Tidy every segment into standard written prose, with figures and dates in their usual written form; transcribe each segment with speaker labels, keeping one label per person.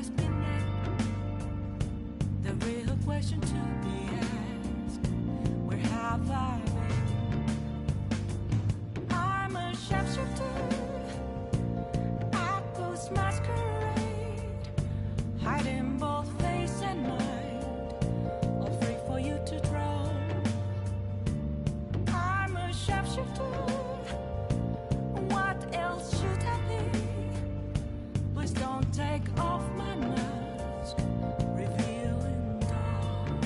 Speaker 1: just been there. The real question to be asked, where have I been? I'm a sharpshooter at Ghost Masquerade, hiding both face and mind, all free for you to draw. I'm a sharpshooter. What else should I be? Please don't take off my mask, revealing dawn.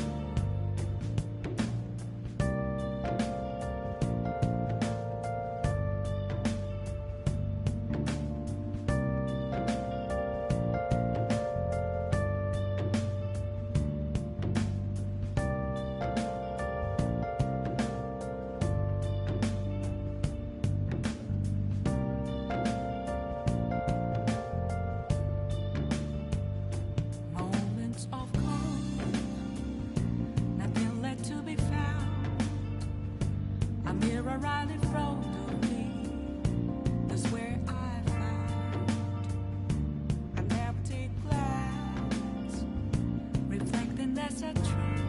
Speaker 1: Moments of calm, nothing left to be found. A mirror right in front of me, that's where I found an empty glass, reflecting that's a truth.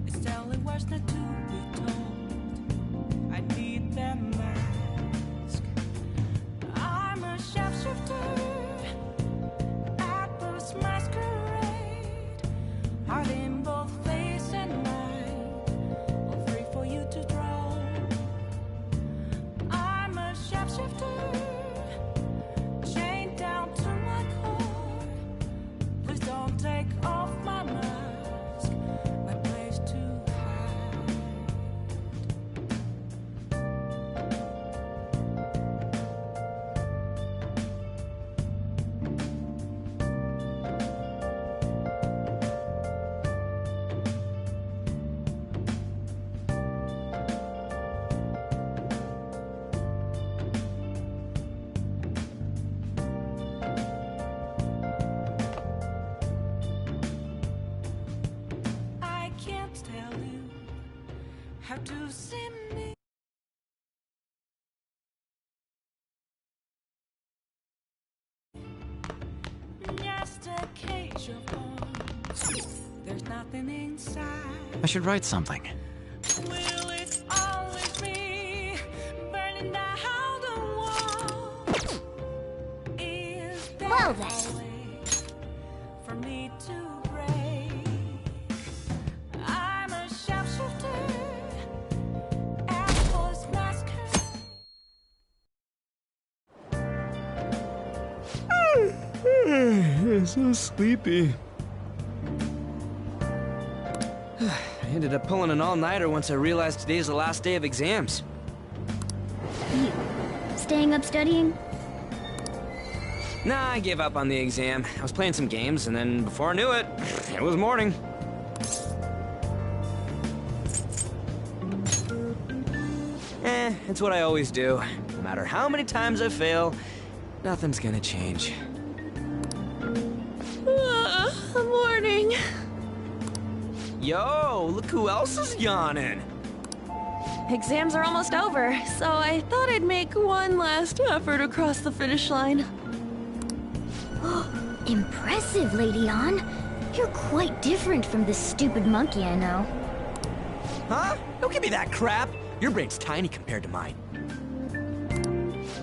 Speaker 1: It's telling words not to be told. I need that mask. I'm a sharpshooter at this masquerade, hiding both face and mind, all free for you to draw. I'm a sharpshooter, chained down to my core. Please don't take off my mask, my place to hide. I can't tell you how to see me. Just a cage of bones. There's nothing inside.
Speaker 2: I should write something.
Speaker 1: Will it always be burning down the walls? Is there
Speaker 3: Well
Speaker 1: a
Speaker 3: then.
Speaker 1: way for me to break? I'm a sharpshooter at Ghost Masquerade.
Speaker 4: I'm so sleepy. I ended up pulling an all-nighter once I realized today's the last day of exams.
Speaker 3: You staying up studying?
Speaker 4: Nah, I gave up on the exam. I was playing some games, and then before I knew it, it was morning. It's what I always do. No matter how many times I fail, nothing's gonna change.
Speaker 5: Morning.
Speaker 4: Yo, look who else is yawning.
Speaker 5: Exams are almost over, so I thought I'd make one last effort across the finish line.
Speaker 3: Impressive, Lady Ann. You're quite different from this stupid monkey I know.
Speaker 4: Huh? Don't give me that crap. Your brain's tiny compared to mine.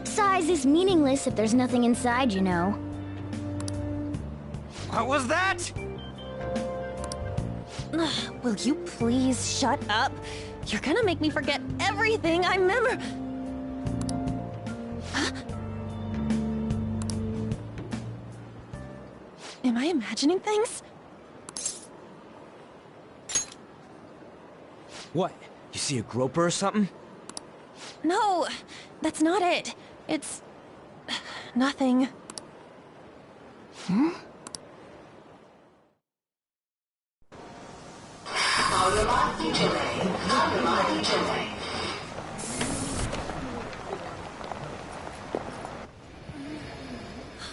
Speaker 3: Size is meaningless if there's nothing inside, you know.
Speaker 4: What was that?
Speaker 5: Will you please shut up? You're gonna make me forget everything I remember. Huh? Am I imagining things?
Speaker 4: What? You see a groper or something?
Speaker 5: No, that's not it. It's nothing.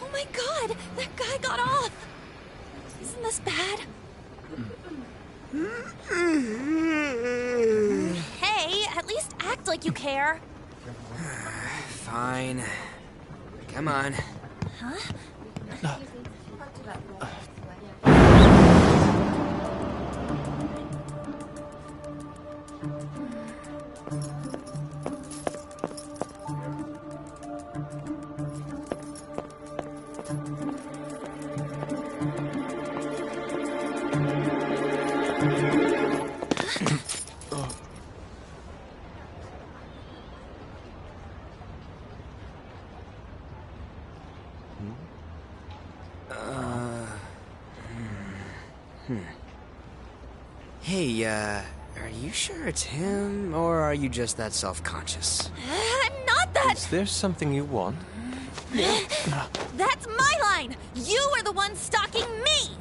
Speaker 5: Oh my god, that guy got off. Isn't this bad? Hey, at least act like you care.
Speaker 4: Fine. Come on.
Speaker 5: Huh?
Speaker 4: Hey, are you sure it's him, or are you just that self-conscious?
Speaker 5: I'm not that.
Speaker 2: Is there something you want?
Speaker 5: That's my line. You are the one stalking me.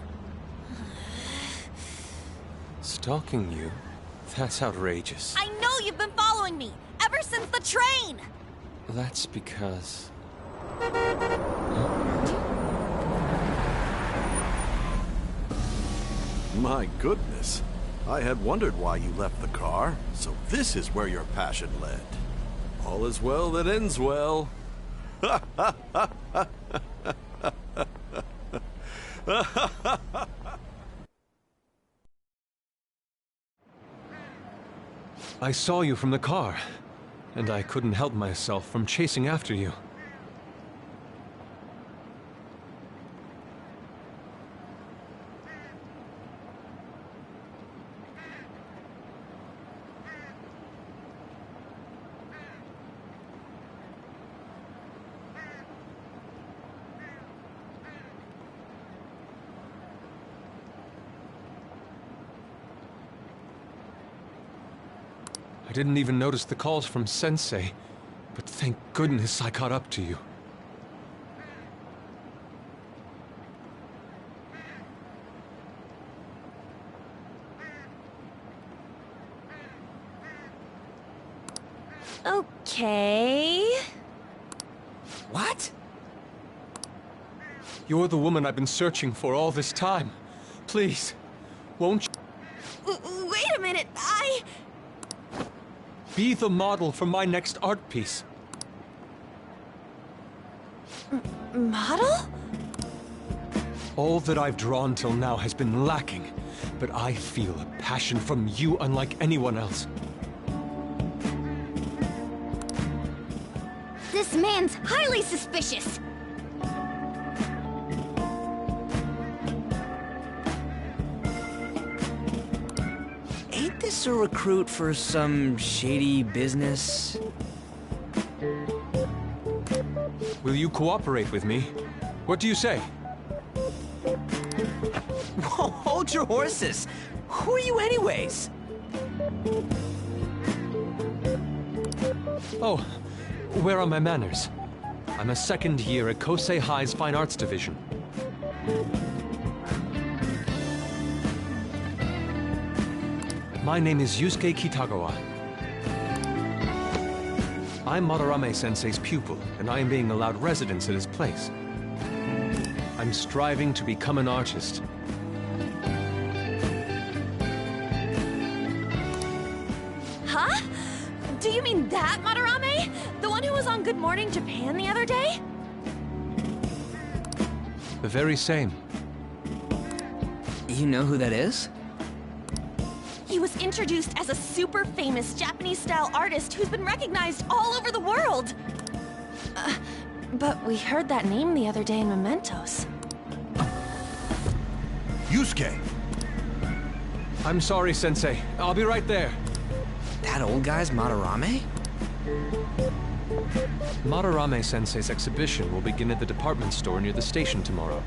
Speaker 2: Stalking you? That's outrageous.
Speaker 5: I know you've been following me ever since the train.
Speaker 2: That's because...
Speaker 6: My goodness. I had wondered why you left the car, so this is where your passion led. All is well that ends well.
Speaker 2: I saw you from the car, and I couldn't help myself from chasing after you. I didn't even notice the calls from Sensei, but thank goodness I caught up to you.
Speaker 5: Okay.
Speaker 4: What?
Speaker 2: You're the woman I've been searching for all this time. Please, won't you
Speaker 5: Wait a minute.
Speaker 2: be the model for my next art piece?
Speaker 5: Model?
Speaker 2: All that I've drawn till now has been lacking, but I feel a passion from you unlike anyone else.
Speaker 3: This man's highly suspicious.
Speaker 4: Ain't this a recruit for some shady business?
Speaker 2: Will you cooperate with me? What do you say?
Speaker 4: Whoa, hold your horses! Who are you anyways?
Speaker 2: Oh, where are my manners? I'm a second year at Kosei High's Fine Arts Division. My name is Yusuke Kitagawa. I'm Madarame-sensei's pupil, and I am being allowed residence at his place. I'm striving to become an artist.
Speaker 5: Huh? Do you mean that Madarame? The one who was on Good Morning Japan the other day?
Speaker 2: The very same.
Speaker 4: You know who that is?
Speaker 5: He was introduced as a super famous Japanese-style artist who's been recognized all over the world. But we heard that name the other day in Mementos.
Speaker 6: Yusuke!
Speaker 2: I'm sorry, Sensei. I'll be right there.
Speaker 4: That old guy's Madarame?
Speaker 2: Madarame-sensei's exhibition will begin at the department store near the station tomorrow.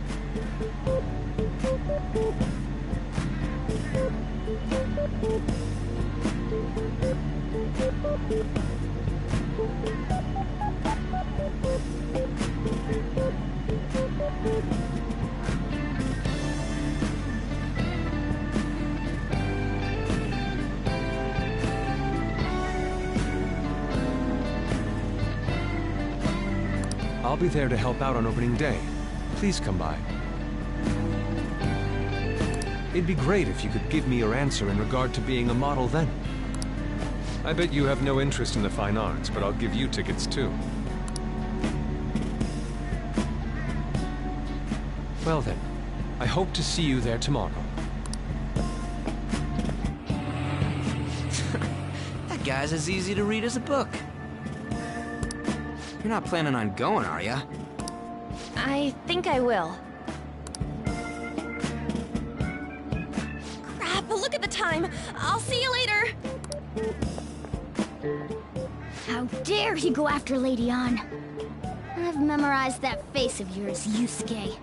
Speaker 2: I'll be there to help out on opening day. Please come by. It'd be great if you could give me your answer in regard to being a model then. I bet you have no interest in the fine arts, but I'll give you tickets too. Well then, I hope to see you there tomorrow.
Speaker 4: That guy's as easy to read as a book. You're not planning on going, are ya?
Speaker 5: I think I will. Crap, look at the time. I'll see you later.
Speaker 3: How dare he go after Lady Ann? I've memorized that face of yours, Yusuke.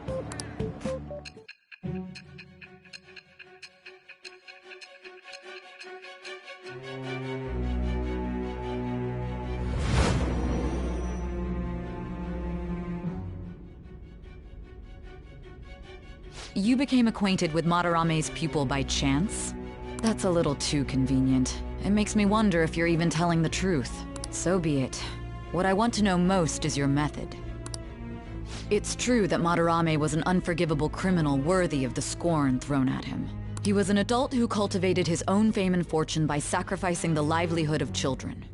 Speaker 7: You became acquainted with Madarame's pupil by chance? That's a little too convenient. It makes me wonder if you're even telling the truth. So be it. What I want to know most is your method. It's true that Madarame was an unforgivable criminal worthy of the scorn thrown at him. He was an adult who cultivated his own fame and fortune by sacrificing the livelihood of children.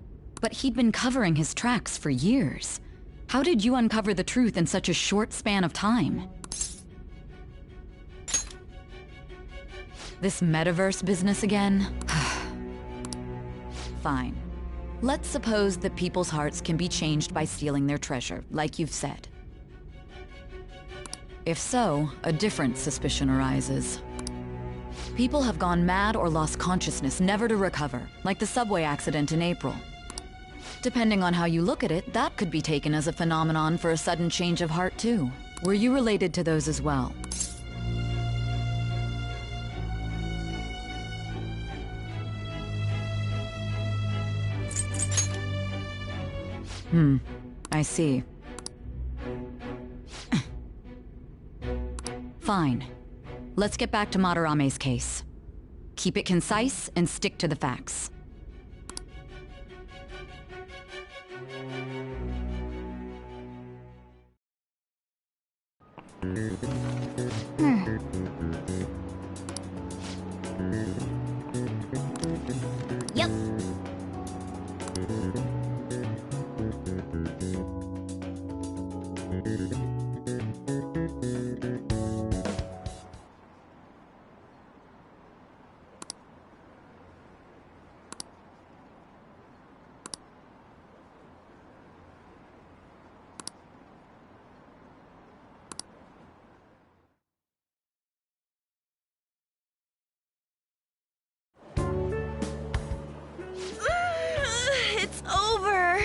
Speaker 7: But he'd been covering his tracks for years. How did you uncover the truth in such a short span of time? This metaverse business again? Fine. Let's suppose that people's hearts can be changed by stealing their treasure, like you've said. If so, a different suspicion arises. People have gone mad or lost consciousness, never to recover, like the subway accident in April. Depending on how you look at it, that could be taken as a phenomenon for a sudden change of heart too. Were you related to those as well? I see. Fine. Let's get back to Madarame's case. Keep it concise and stick to the facts.
Speaker 3: Yep.
Speaker 5: It's over.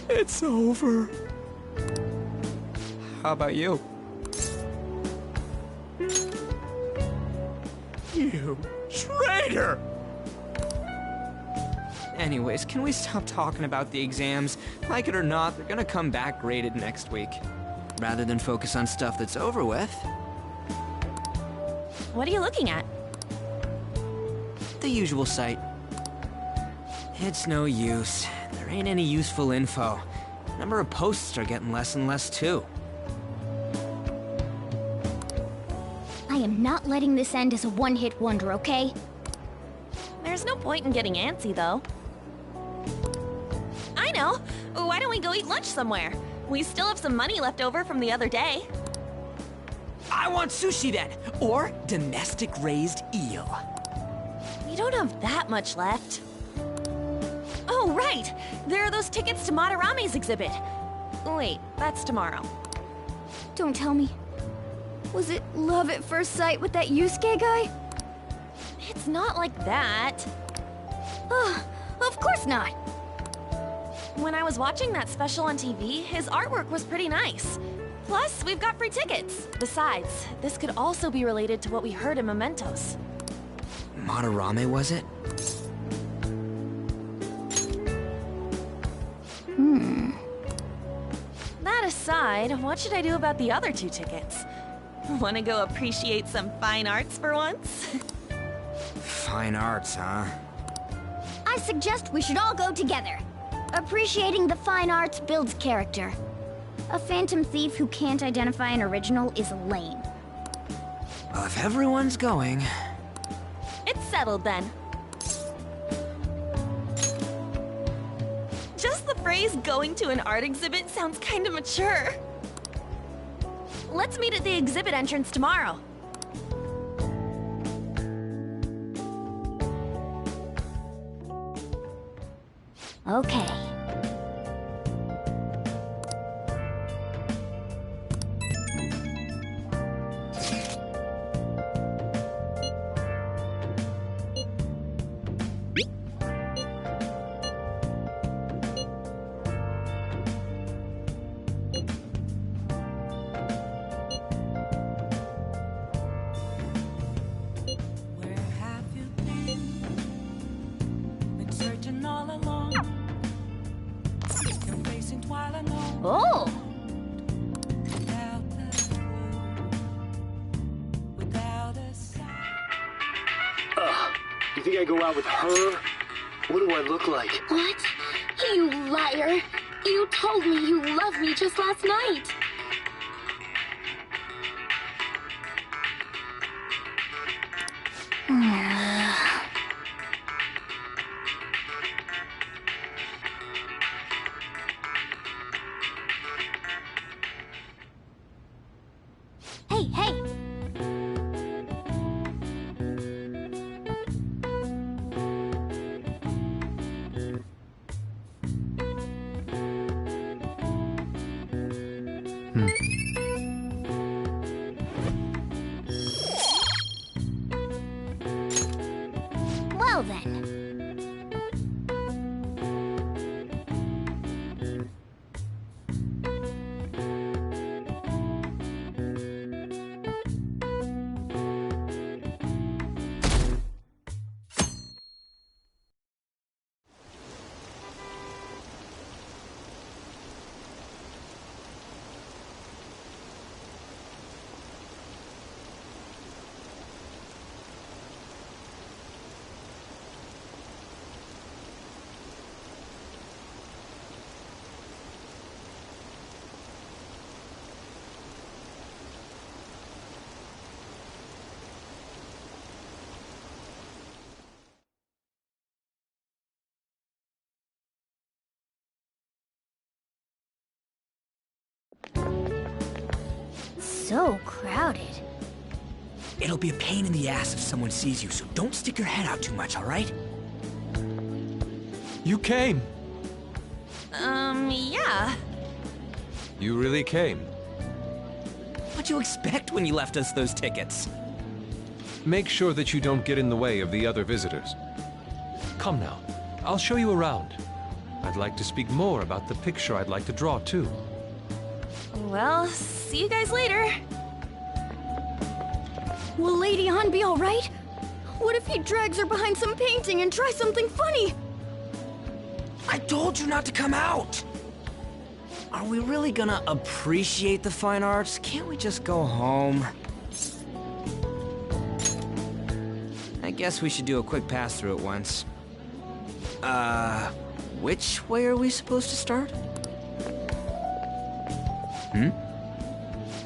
Speaker 4: It's over. How about you?
Speaker 8: You traitor!
Speaker 4: Anyways, can we stop talking about the exams? Like it or not, they're gonna come back graded next week. Rather than focus on stuff that's over with.
Speaker 5: What are you looking at?
Speaker 4: The usual site. It's no use. There ain't any useful info. Number of posts are getting less and less too.
Speaker 3: I am not letting this end as a one-hit wonder, okay?
Speaker 5: There's no point in getting antsy, though. I know! Why don't we go eat lunch somewhere? We still have some money left over from the other day.
Speaker 4: I want sushi then! Or domestic raised eel.
Speaker 5: We don't have that much left. Oh, right! There are those tickets to Madarame's exhibit. Wait, that's tomorrow.
Speaker 3: Don't tell me. Was it love at first sight with that Yusuke guy?
Speaker 5: It's not like that.
Speaker 3: Of course not.
Speaker 5: When I was watching that special on TV, his artwork was pretty nice. Plus, we've got free tickets. Besides, this could also be related to what we heard in Mementos.
Speaker 4: Madarame, was it?
Speaker 5: That aside, what should I do about the other 2 tickets? Want to go appreciate some fine arts for once?
Speaker 4: Fine arts, huh?
Speaker 3: I suggest we should all go together. Appreciating the fine arts builds character. A phantom thief who can't identify an original is lame.
Speaker 4: Well, if everyone's going...
Speaker 5: It's settled then. Just the phrase going to an art exhibit sounds kind of mature. Let's meet at the exhibit entrance tomorrow.
Speaker 3: Okay.
Speaker 1: Where have you been? Been searching all along. You're facing twilight alone
Speaker 3: Oh!
Speaker 1: without the clue.
Speaker 9: You think I go out with her? What do I look like?
Speaker 10: What? You liar! You told me you loved me just last night!
Speaker 3: Hey, hey! Well then. So crowded.
Speaker 4: It'll be a pain in the ass if someone sees you, so don't stick your head out too much, all right?
Speaker 2: You came.
Speaker 5: Yeah.
Speaker 2: You really came.
Speaker 4: What'd you expect when you left us those tickets?
Speaker 2: Make sure that you don't get in the way of the other visitors. Come now, I'll show you around. I'd like to speak more about the picture I'd like to draw, too.
Speaker 5: Well, see you guys later.
Speaker 3: Will Lady Han be alright? What if he drags her behind some painting and tries something funny?
Speaker 4: I told you not to come out! Are we really gonna appreciate the fine arts? Can't we just go home? I guess we should do a quick pass-through at once. Which way are we supposed to start?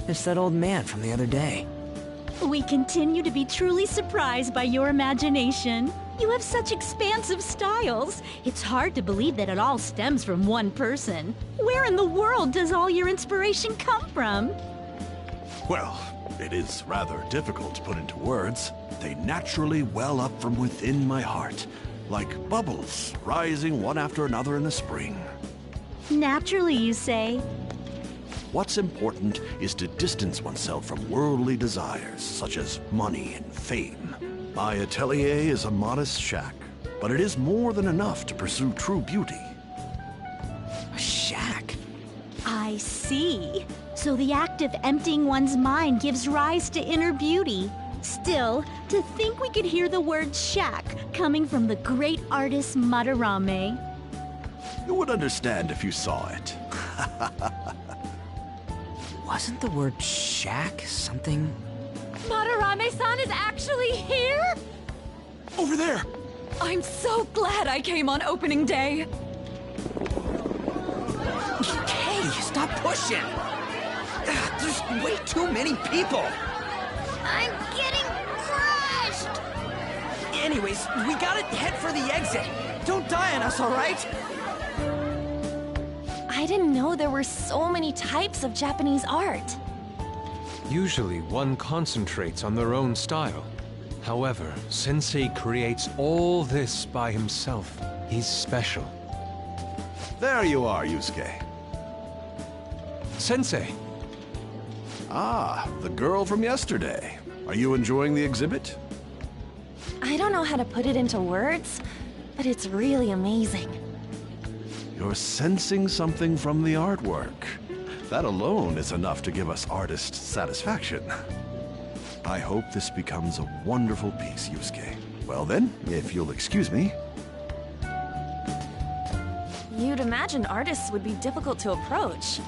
Speaker 4: It's that old man from the other day.
Speaker 11: We continue to be truly surprised by your imagination. You have such expansive styles. It's hard to believe that it all stems from one person. Where in the world does all your inspiration come from?
Speaker 6: Well, it is rather difficult to put into words. They naturally well up from within my heart, like bubbles rising one after another in the spring.
Speaker 11: Naturally, you say?
Speaker 6: What's important is to distance oneself from worldly desires, such as money and fame. My atelier is a modest shack, but it is more than enough to pursue true beauty.
Speaker 4: A shack?
Speaker 11: I see. So the act of emptying one's mind gives rise to inner beauty. Still, to think we could hear the word shack coming from the great artist Madarame.
Speaker 6: You would understand if you saw it.
Speaker 4: Wasn't the word shack something?
Speaker 7: Madarame-san is actually here?
Speaker 6: Over there!
Speaker 7: I'm so glad I came on opening day.
Speaker 4: Hey, stop pushing! There's way too many people!
Speaker 3: I'm getting crushed!
Speaker 4: Anyways, we gotta head for the exit. Don't die on us, all right?
Speaker 5: I didn't know there were so many types of Japanese art.
Speaker 2: Usually, one concentrates on their own style. However, Sensei creates all this by himself. He's special.
Speaker 6: There you are, Yusuke.
Speaker 2: Sensei!
Speaker 6: Ah, the girl from yesterday. Are you enjoying the exhibit?
Speaker 5: I don't know how to put it into words, but it's really amazing.
Speaker 6: You're sensing something from the artwork. That alone is enough to give us artist satisfaction. I hope this becomes a wonderful piece, Yusuke. Well then, if you'll excuse me.
Speaker 5: You'd imagine artists would be difficult to approach.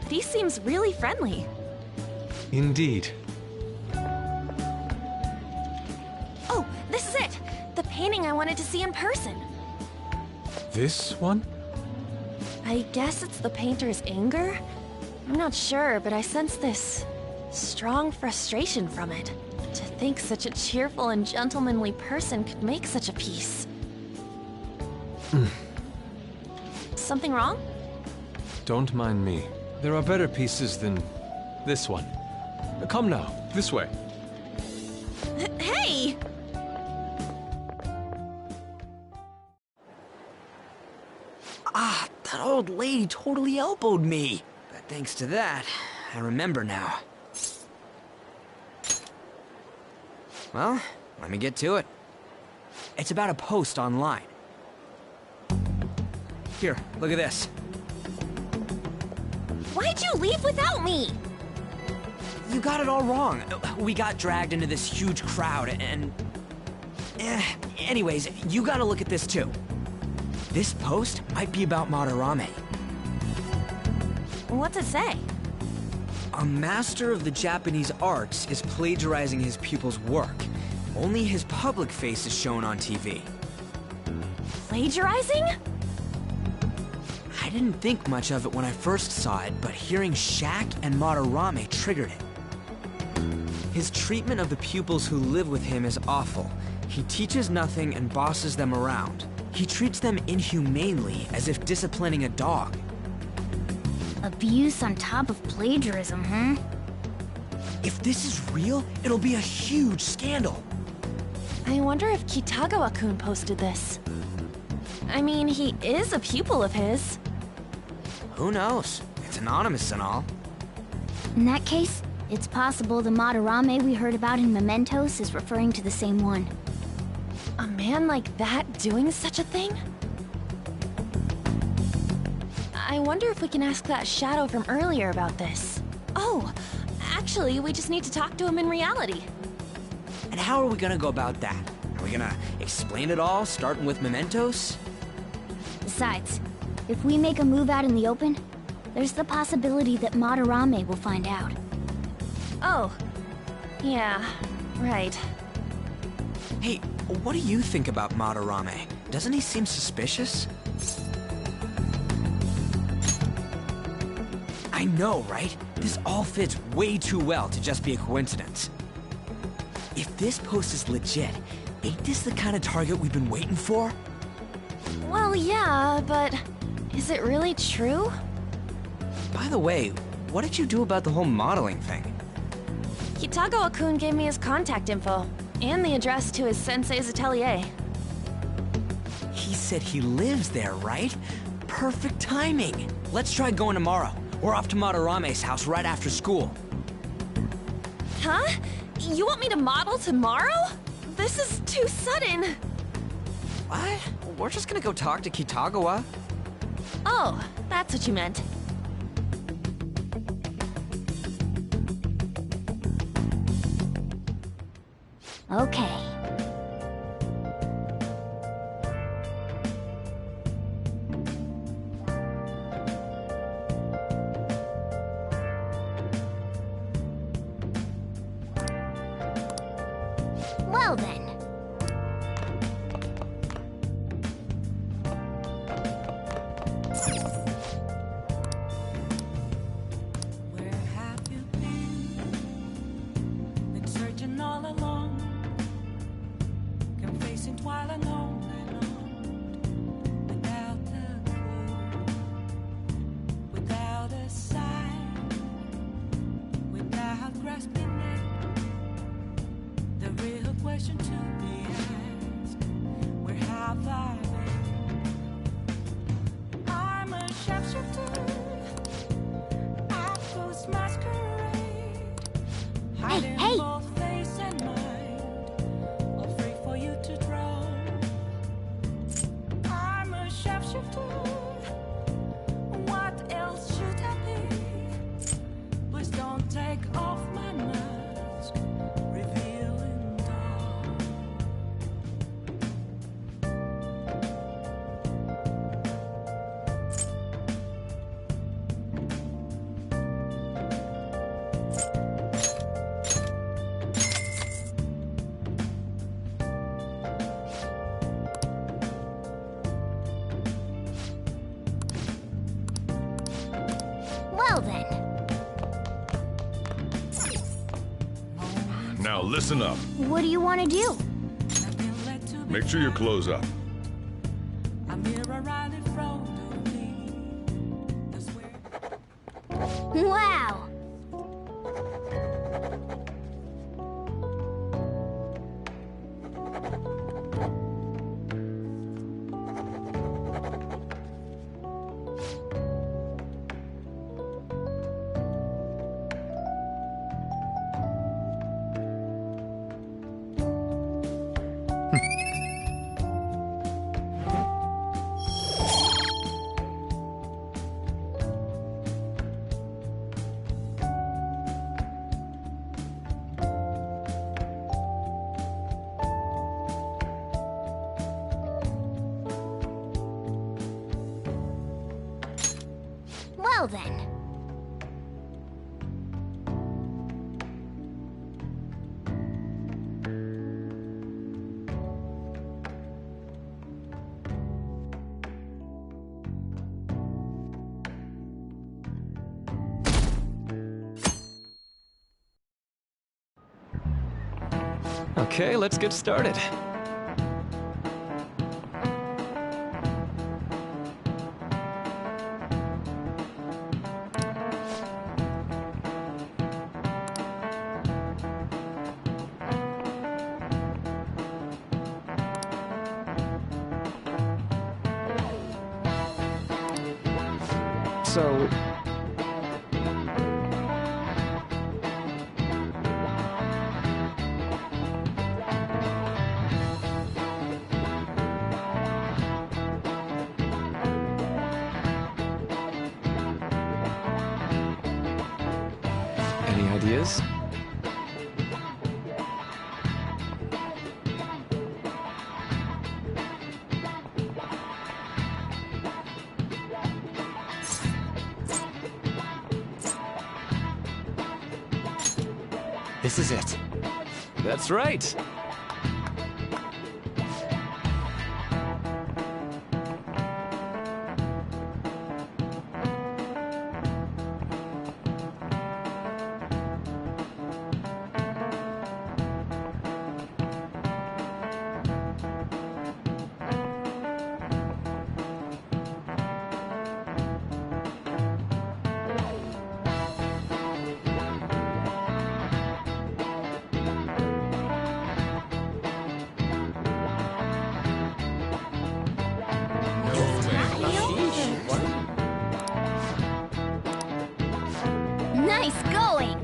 Speaker 5: But he seems really friendly.
Speaker 2: Indeed.
Speaker 5: Oh, this is it! The painting I wanted to see in person.
Speaker 2: This one?
Speaker 5: I guess it's the painter's anger? I'm not sure, but I sense this strong frustration from it. To think such a cheerful and gentlemanly person could make such a piece. Something wrong?
Speaker 2: Don't mind me. There are better pieces than this one. Come now, this way.
Speaker 5: Hey!
Speaker 4: Ah, that old lady totally elbowed me. But thanks to that, I remember now. Well, let me get to it. It's about a post online. Here, look at this.
Speaker 5: Why'd you leave without me?
Speaker 4: You got it all wrong. We got dragged into this huge crowd and... Anyways, you gotta look at this too. This post might be about Madarame.
Speaker 5: What's it say?
Speaker 4: A master of the Japanese arts is plagiarizing his pupil's work. Only his public face is shown on TV.
Speaker 5: Plagiarizing?
Speaker 4: I didn't think much of it when I first saw it, but hearing Shaq and Madarame triggered it. His treatment of the pupils who live with him is awful. He teaches nothing and bosses them around. He treats them inhumanely, as if disciplining a dog.
Speaker 3: Abuse on top of plagiarism, huh?
Speaker 4: If this is real, it'll be a huge scandal.
Speaker 5: I wonder if Kitagawa-kun posted this. I mean, he is a pupil of his.
Speaker 4: Who knows? It's anonymous and all.
Speaker 3: In that case, it's possible the Madarame we heard about in Mementos is referring to the same one.
Speaker 5: A man like that doing such a thing? I wonder if we can ask that shadow from earlier about this. Oh, actually, we just need to talk to him in reality.
Speaker 4: And how are we gonna go about that? Are we gonna explain it all, starting with Mementos?
Speaker 3: Besides, if we make a move out in the open, there's the possibility that Madarame will find out.
Speaker 5: Oh. Yeah, right.
Speaker 4: Hey, what do you think about Madarame? Doesn't he seem suspicious? I know, right? This all fits way too well to just be a coincidence. If this post is legit, ain't this the kind of target we've been waiting for?
Speaker 5: Well, yeah, but is it really true?
Speaker 4: By the way, what did you do about the whole modeling thing?
Speaker 5: Kitagawa-kun gave me his contact info, and the address to his sensei's atelier.
Speaker 4: He said he lives there, right? Perfect timing. Let's try going tomorrow. We're off to Madarame's house right after school.
Speaker 5: Huh? You want me to model tomorrow? This is too sudden.
Speaker 4: What? We're just gonna go talk to Kitagawa.
Speaker 5: Oh, that's what you meant.
Speaker 3: Okay. Well then.
Speaker 1: Where have you been? Been searching all along, confessing while alone and on, without a clue, without a sign, without grasping it. The real question to be asked: where have I been? I'm a shapeshifter. Masquerade, hiding
Speaker 3: hey.
Speaker 1: both face and mind, all free for you to draw. I'm a shapeshifter. What else should I be? Please don't take off my mask, revealing dawn.
Speaker 3: Well then.
Speaker 12: Now listen up.
Speaker 3: What do you want to do?
Speaker 12: Make sure your clothes up.
Speaker 3: Wow! Well then.
Speaker 2: Okay, let's get started. So... Any ideas?
Speaker 4: This is it.
Speaker 2: That's right.
Speaker 3: Nice going!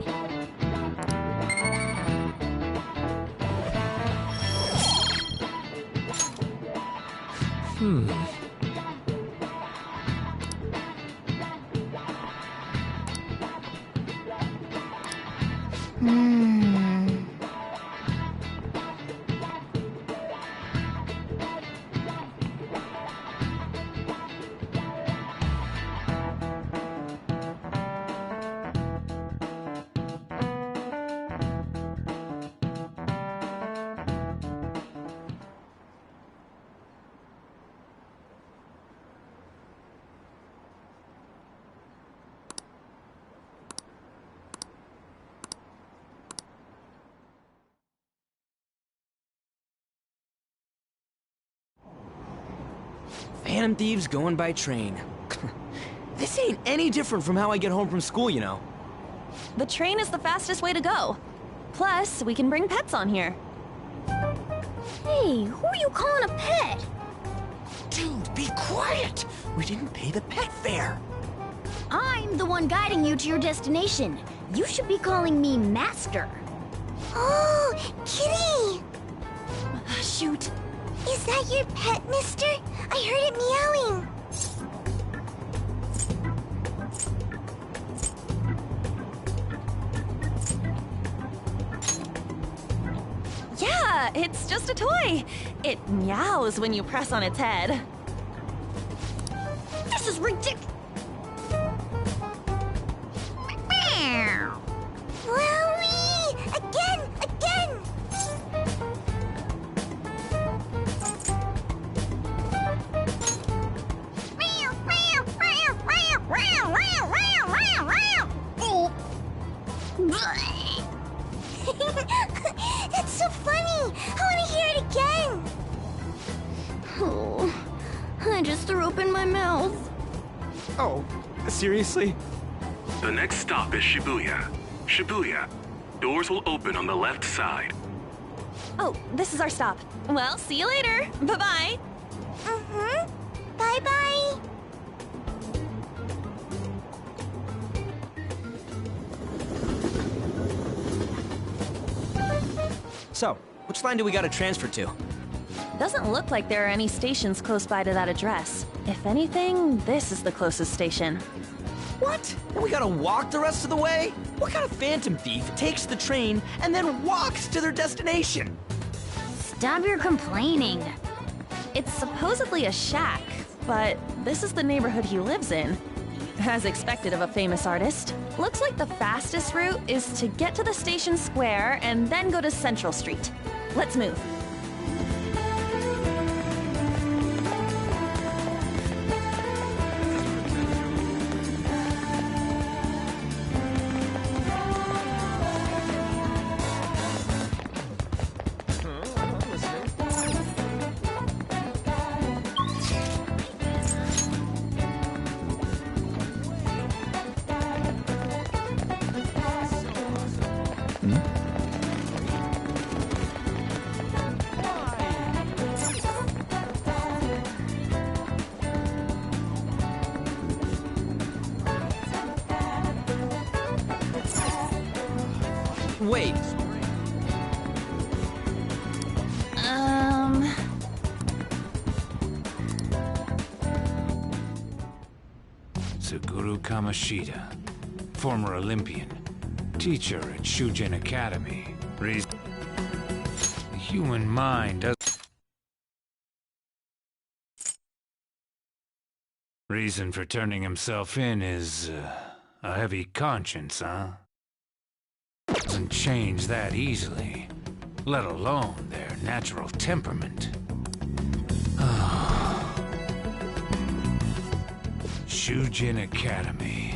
Speaker 4: Phantom thieves going by train. This ain't any different from how I get home from school, you know.
Speaker 5: The train is the fastest way to go. Plus, we can bring pets on here.
Speaker 3: Hey, who are you calling a pet?
Speaker 4: Dude, be quiet! We didn't pay the pet fare.
Speaker 3: I'm the one guiding you to your destination. You should be calling me Master.
Speaker 10: Oh, Kitty!
Speaker 5: Shoot.
Speaker 10: Is that your pet, mister? I heard it meowing.
Speaker 5: Yeah, it's just a toy. It meows when you press on its head.
Speaker 3: This is ridiculous.
Speaker 10: Wowie! Again!
Speaker 3: That's so funny! I want to hear it again! Oh, I just threw open my mouth.
Speaker 4: Oh, seriously?
Speaker 13: The next stop is Shibuya. Shibuya. Doors will open on the left side.
Speaker 5: Oh, this is our stop. Well, see you later. Bye-bye.
Speaker 3: Bye-bye.
Speaker 4: So, which line do we gotta transfer to?
Speaker 5: Doesn't look like there are any stations close by to that address. If anything, this is the closest station.
Speaker 4: What? And we gotta walk the rest of the way? What kind of phantom thief takes the train and then walks to their destination?
Speaker 3: Stop your complaining.
Speaker 5: It's supposedly a shack, but this is the neighborhood he lives in. As expected of a famous artist. Looks like the fastest route is to get to the station square and then go to Central Street. Let's move.
Speaker 4: Wait.
Speaker 14: Suguru Kamoshida, former Olympian, teacher at Shujin Academy. The human mind does... Reason for turning himself in is a heavy conscience, huh? Doesn't change that easily, let alone their natural temperament. Shujin Academy.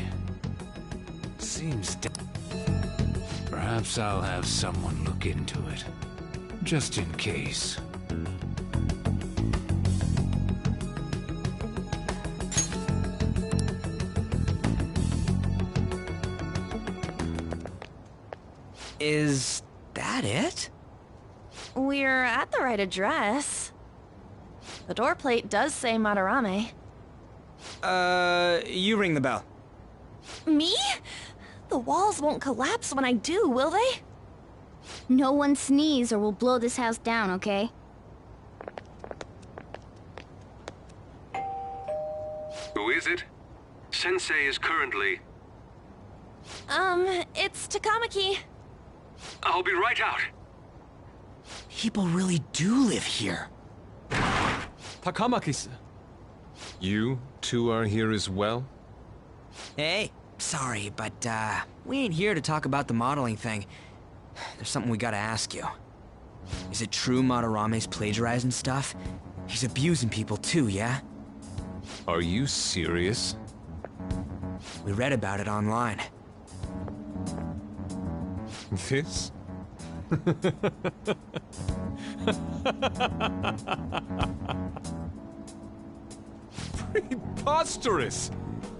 Speaker 14: Seems perhaps I'll have someone look into it, just in case.
Speaker 4: Is that it?
Speaker 5: We're at the right address. The door plate does say Madarame.
Speaker 4: You ring the bell.
Speaker 5: Me? The walls won't collapse when I do, will they?
Speaker 3: No one sneeze or we'll blow this house down, okay?
Speaker 13: Who is it? Sensei is currently...
Speaker 5: It's Takamaki.
Speaker 13: I'll be right out.
Speaker 4: People really do live here.
Speaker 2: Takamaki-san. You two are here as well?
Speaker 4: Hey, sorry, but, we ain't here to talk about the modeling thing. There's something we gotta ask you. Is it true Madarame's plagiarizing stuff? He's abusing people too, yeah?
Speaker 2: Are you serious?
Speaker 4: We read about it online.
Speaker 2: This? Preposterous!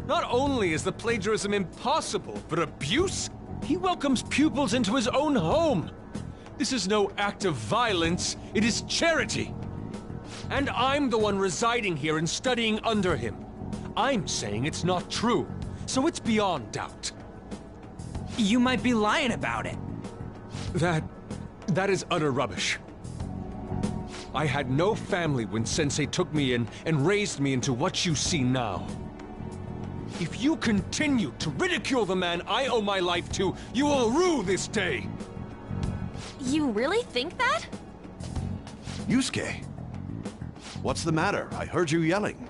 Speaker 2: Not only is the plagiarism impossible, but abuse? He welcomes pupils into his own home! This is no act of violence, it is charity! And I'm the one residing here and studying under him. I'm saying it's not true, so it's beyond doubt.
Speaker 4: You might be lying about it.
Speaker 2: That is utter rubbish. I had no family when Sensei took me in and raised me into what you see now. If you continue to ridicule the man I owe my life to, you will rue this day!
Speaker 5: You really think that?
Speaker 6: Yusuke, what's the matter? I heard you yelling.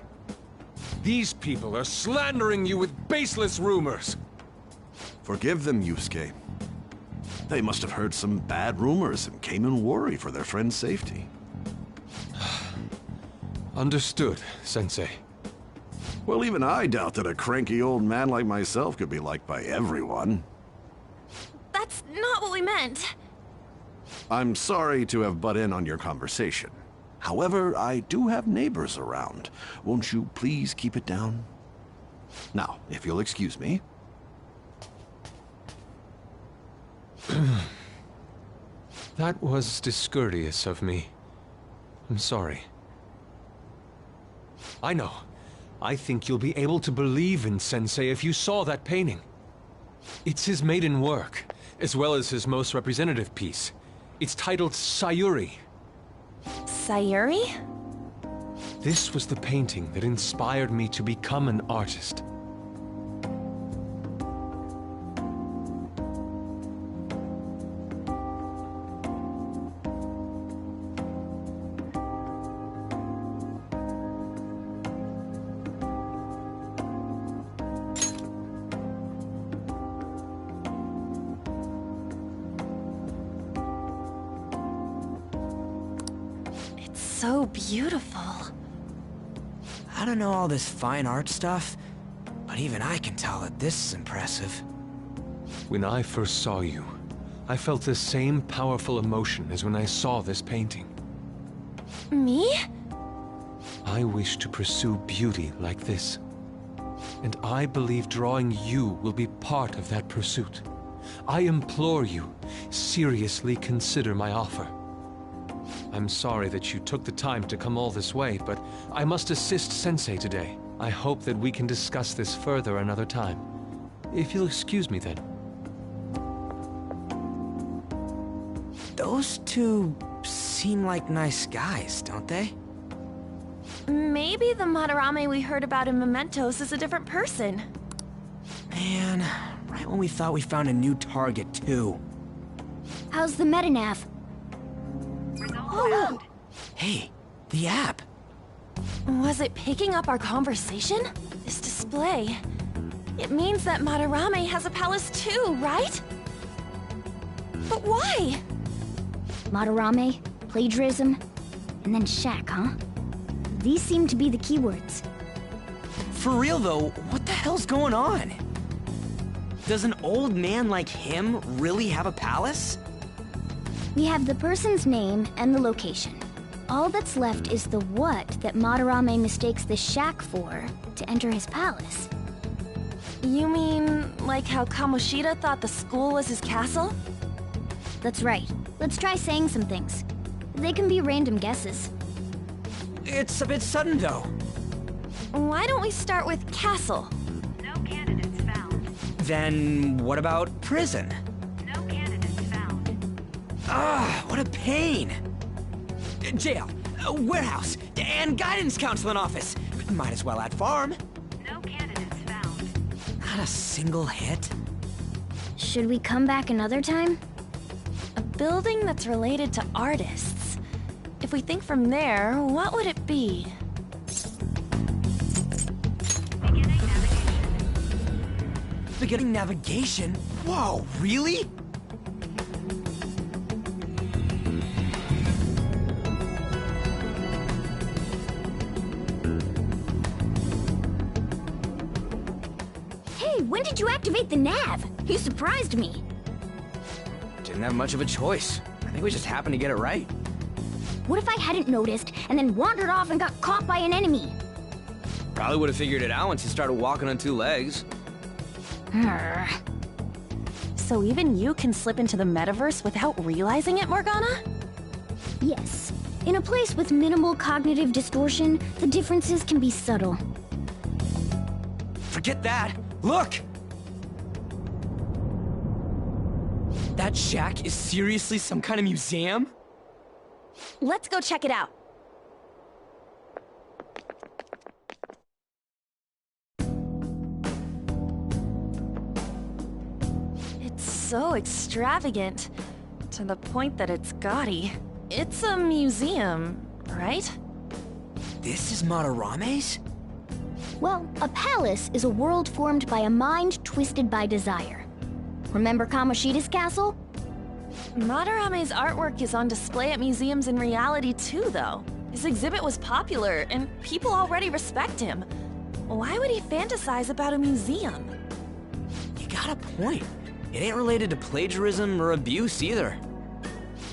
Speaker 2: These people are slandering you with baseless rumors.
Speaker 6: Forgive them, Yusuke. They must have heard some bad rumors and came in worry for their friend's safety.
Speaker 2: Understood, Sensei.
Speaker 6: Well, even I doubt that a cranky old man like myself could be liked by everyone.
Speaker 5: not what we meant.
Speaker 6: I'm sorry to have butt in on your conversation. However, I do have neighbors around. Won't you please keep it down? Now, if you'll excuse me.
Speaker 2: That was discourteous of me. I'm sorry. I know. I think you'll be able to believe in Sensei if you saw that painting. It's his maiden work, as well as his most representative piece. It's titled Sayuri.
Speaker 5: Sayuri?
Speaker 2: This was the painting that inspired me to become an artist.
Speaker 5: So beautiful.
Speaker 4: I don't know all this fine art stuff, but even I can tell that this is impressive.
Speaker 2: When I first saw you, I felt the same powerful emotion as when I saw this painting.
Speaker 5: Me?
Speaker 2: I wish to pursue beauty like this. And I believe drawing you will be part of that pursuit. I implore you, seriously consider my offer. I'm sorry that you took the time to come all this way, but I must assist Sensei today. I hope that we can discuss this further another time. If you'll excuse me then.
Speaker 4: Those two seem like nice guys, don't they?
Speaker 5: Maybe the Madarame we heard about in Mementos is a different person.
Speaker 4: Man, right when we thought we found a new target, too.
Speaker 3: How's the Metanav?
Speaker 5: Oh.
Speaker 4: Hey, the app.
Speaker 5: Was it picking up our conversation? This display. It means that Madarame has a palace too, right? But why?
Speaker 3: Madarame, plagiarism, and then Shaq, huh? These seem to be the keywords.
Speaker 4: For real though, what the hell's going on? Does an old man like him really have a palace?
Speaker 3: We have the person's name and the location. All that's left is the what that Madarame mistakes the shack for to enter his palace.
Speaker 5: You mean, like how Kamoshida thought the school was his castle?
Speaker 3: That's right. Let's try saying some things. They can be random guesses.
Speaker 4: It's a bit sudden, though.
Speaker 5: Why don't we start with castle?
Speaker 15: No candidates found.
Speaker 4: Then what about prison?
Speaker 15: No candidates found.
Speaker 4: Ah, what a pain! Jail, warehouse, and guidance counseling office. Might as well add farm.
Speaker 15: No candidates found.
Speaker 4: Not a single hit.
Speaker 3: Should we come back another time?
Speaker 5: A building that's related to artists. If we think from there, what would it be?
Speaker 4: Beginning navigation? Whoa, really?
Speaker 3: Hey, when did you activate the nav? You surprised me.
Speaker 4: Didn't have much of a choice. I think we just happened to get it right.
Speaker 3: What if I hadn't noticed and then wandered off and got caught by an enemy?
Speaker 4: Probably would have figured it out once you started walking on two legs.
Speaker 5: So even you can slip into the metaverse without realizing it, Morgana?
Speaker 3: Yes. In a place with minimal cognitive distortion, the differences can be subtle.
Speaker 4: Forget that! Look! That shack is seriously some kind of museum?
Speaker 5: Let's go check it out. It's so extravagant, to the point that it's gaudy. It's a museum, right?
Speaker 4: This is Madarame's?
Speaker 3: Well, a palace is a world formed by a mind twisted by desire. Remember Kamoshida's castle?
Speaker 5: Madarame's artwork is on display at museums in reality too, though. His exhibit was popular, and people already respect him. Why would he fantasize about a museum?
Speaker 4: You got a point. It ain't related to plagiarism or abuse either.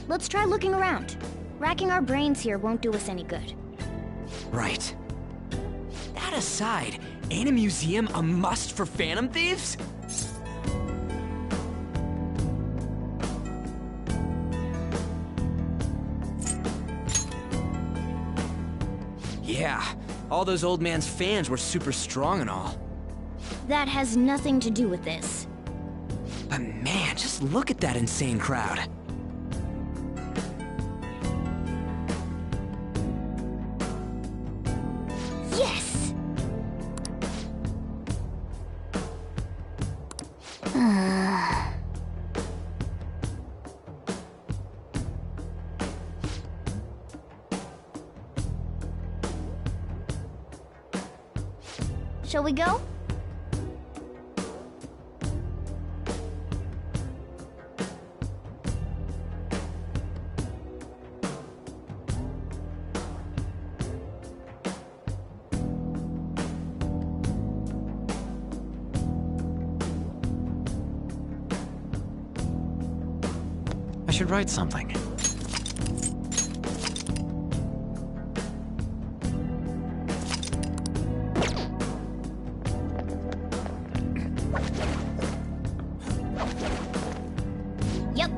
Speaker 3: Let's try looking around. Racking our brains here won't do us any good.
Speaker 4: Right. That aside, ain't a museum a must for Phantom Thieves? Yeah, all those old man's fans were super strong and all.
Speaker 3: That has nothing to do with this.
Speaker 4: But man, just look at that insane crowd.
Speaker 3: Yes! Shall we go?
Speaker 16: I should write something.
Speaker 3: Yep.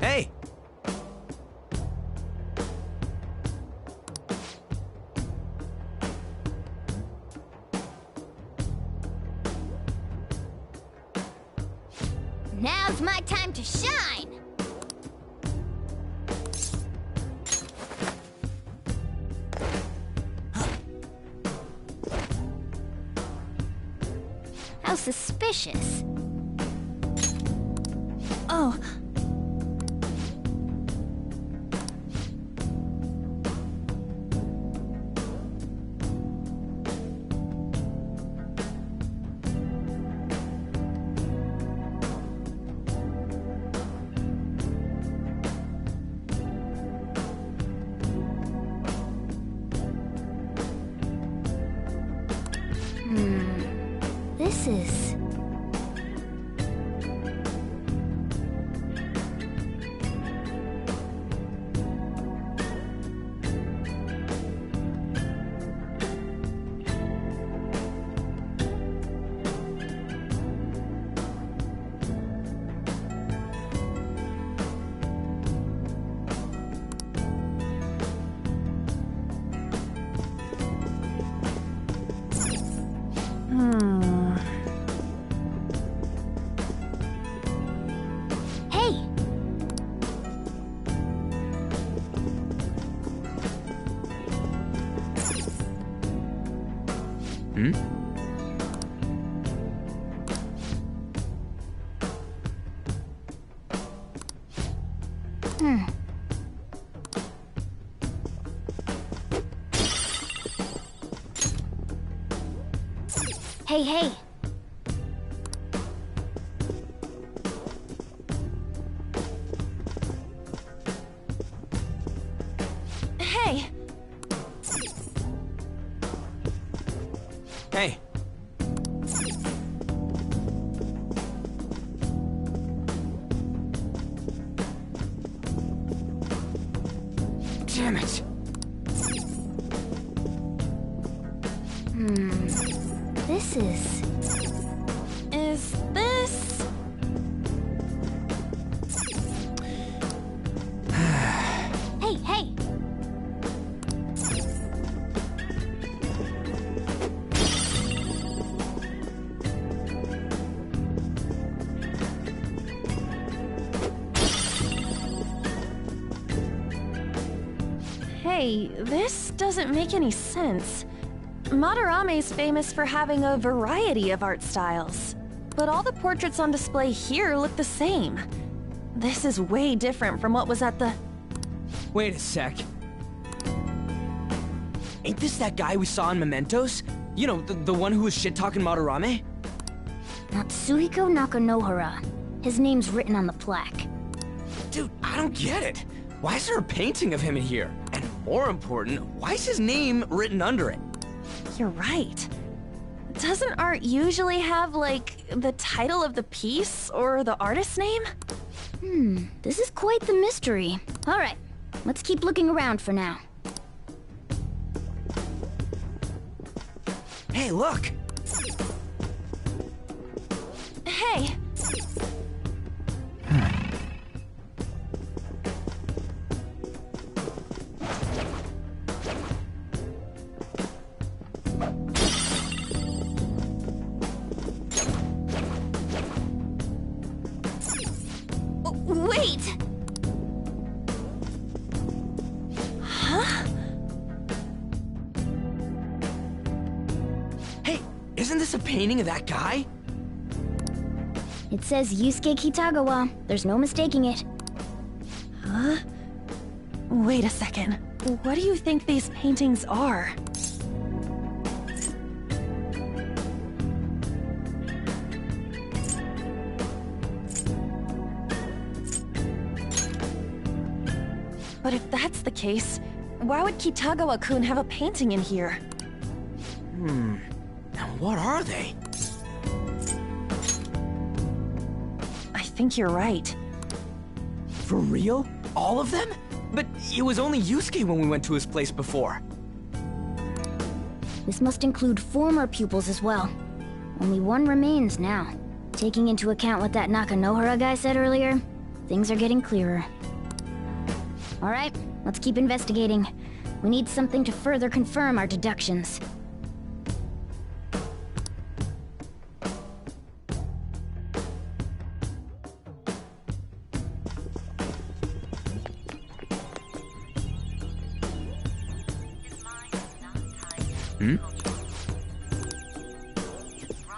Speaker 4: Hey!
Speaker 3: Now's my time to shine! How suspicious.
Speaker 5: Oh.
Speaker 3: This is... Hey!
Speaker 4: Hmm?
Speaker 3: Hey, hey!
Speaker 5: Hey!
Speaker 4: Hey! Damn it!
Speaker 3: This is...
Speaker 5: Is this...
Speaker 3: Hey, hey!
Speaker 5: Hey, this doesn't make any sense. Madarame's famous for having a variety of art styles, but all the portraits on display here look the same. This is way different from what was at the...
Speaker 4: Wait a sec. Ain't this that guy we saw in Mementos? You know, the one who was shit-talking Madarame?
Speaker 3: Natsuhiko Nakanohara. His name's written on the plaque.
Speaker 4: Dude, I don't get it. Why is there a painting of him in here? And more important, why is his name written under it?
Speaker 5: You're right. Doesn't art usually have, like, the title of the piece or the artist's name?
Speaker 3: This is quite the mystery. Alright, let's keep looking around for now.
Speaker 4: Hey, look!
Speaker 5: Hey!
Speaker 3: Wait!
Speaker 5: Huh?
Speaker 4: Hey, isn't this a painting of that guy?
Speaker 3: It says Yusuke Kitagawa. There's no mistaking it.
Speaker 5: Huh? Wait a second. What do you think these paintings are? But if that's the case, why would Kitagawa-kun have a painting in here?
Speaker 4: Now what are they?
Speaker 5: I think you're right.
Speaker 4: For real? All of them? But it was only Yusuke when we went to his place before.
Speaker 3: This must include former pupils as well. Only one remains now. Taking into account what that Nakanohara guy said earlier, things are getting clearer. Alright, let's keep investigating. We need something to further confirm our deductions.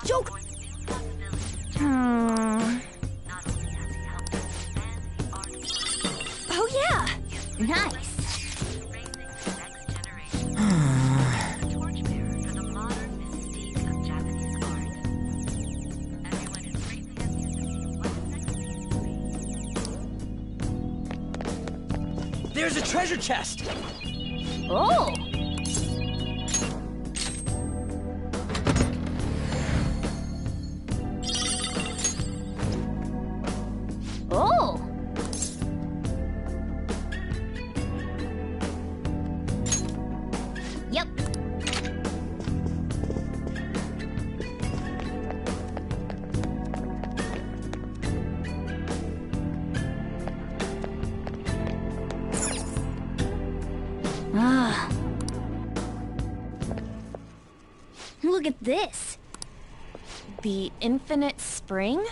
Speaker 4: Joke!
Speaker 3: Oh yeah! Nice!
Speaker 4: There's a treasure chest!
Speaker 3: Oh! Oh! Yep. Ah. Look at this.
Speaker 5: The Infinite Spring?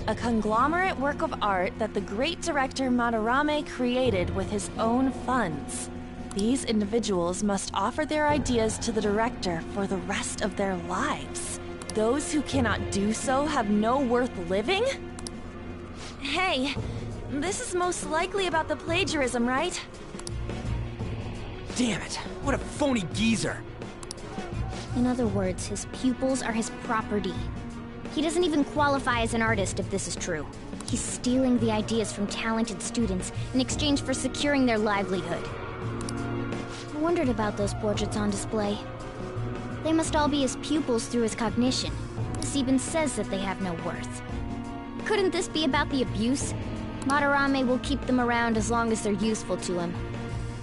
Speaker 5: A conglomerate work of art that the great director Madarame created with his own funds. These individuals must offer their ideas to the director for the rest of their lives. Those who cannot do so have no worth living? Hey, this is most likely about the plagiarism, right?
Speaker 4: Damn it, what a phony geezer.
Speaker 3: In other words, his pupils are his property. He doesn't even qualify as an artist if this is true. He's stealing the ideas from talented students in exchange for securing their livelihood. I wondered about those portraits on display. They must all be his pupils through his cognition. This even says that they have no worth. Couldn't this be about the abuse? Madarame will keep them around as long as they're useful to him.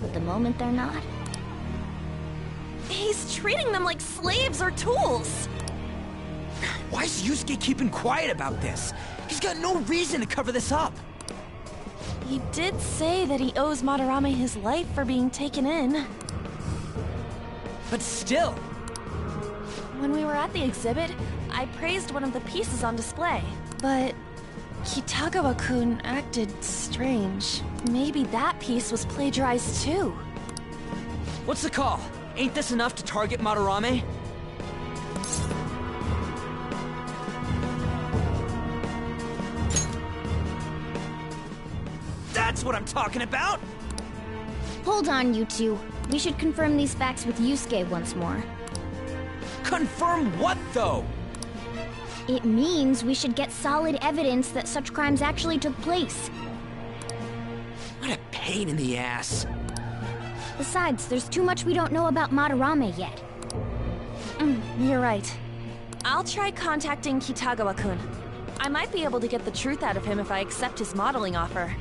Speaker 3: But the moment they're not...
Speaker 5: He's treating them like slaves or tools!
Speaker 4: Why is Yusuke keeping quiet about this? He's got no reason to cover this up.
Speaker 5: He did say that he owes Madarame his life for being taken in.
Speaker 4: But still...
Speaker 5: When we were at the exhibit, I praised one of the pieces on display. But Kitagawa-kun acted strange. Maybe that piece was plagiarized too.
Speaker 4: What's the call? Ain't this enough to target Madarame? That's what I'm talking about!
Speaker 3: Hold on, you two. We should confirm these facts with Yusuke once more.
Speaker 4: Confirm what, though?
Speaker 3: It means we should get solid evidence that such crimes actually took place.
Speaker 4: What a pain in the ass.
Speaker 3: Besides, there's too much we don't know about Madarame yet.
Speaker 5: You're right. I'll try contacting Kitagawa-kun. I might be able to get the truth out of him if I accept his modeling offer.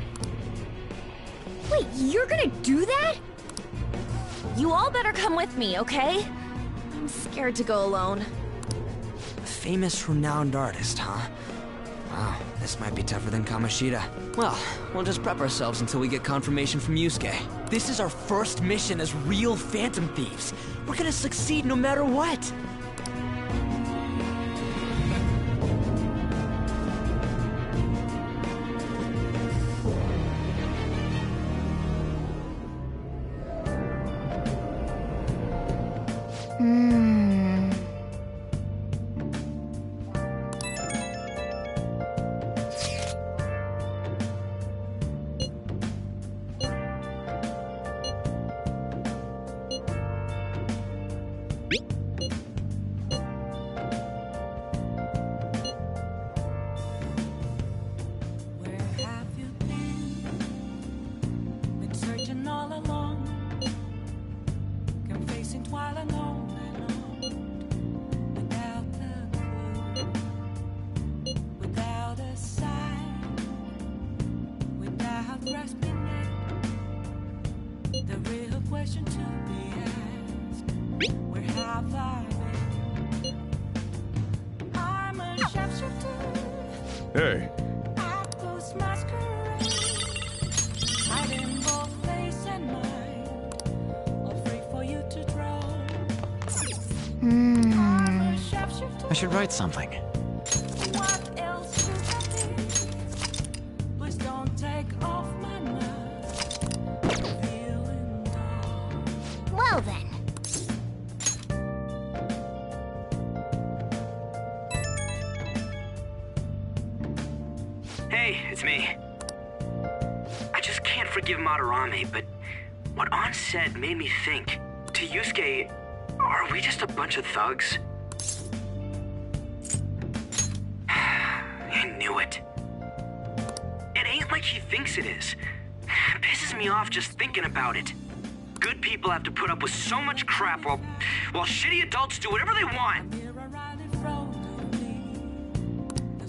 Speaker 3: Wait, you're gonna do that?
Speaker 5: You all better come with me, okay? I'm scared to go alone.
Speaker 4: A famous, renowned artist, huh? Wow, this might be tougher than Kamoshida. Well, we'll just prep ourselves until we get confirmation from Yusuke. This is our first mission as real Phantom Thieves. We're gonna succeed no matter what!
Speaker 12: Hey.
Speaker 16: I should write something.
Speaker 3: Well then.
Speaker 4: Hey, it's me. I just can't forgive Madarame, but what Ann said made me think. To Yusuke, are we just a bunch of thugs? I knew it. It ain't like he thinks it is. It pisses me off just thinking about it. Good people have to put up with so much crap while shitty adults do whatever they want.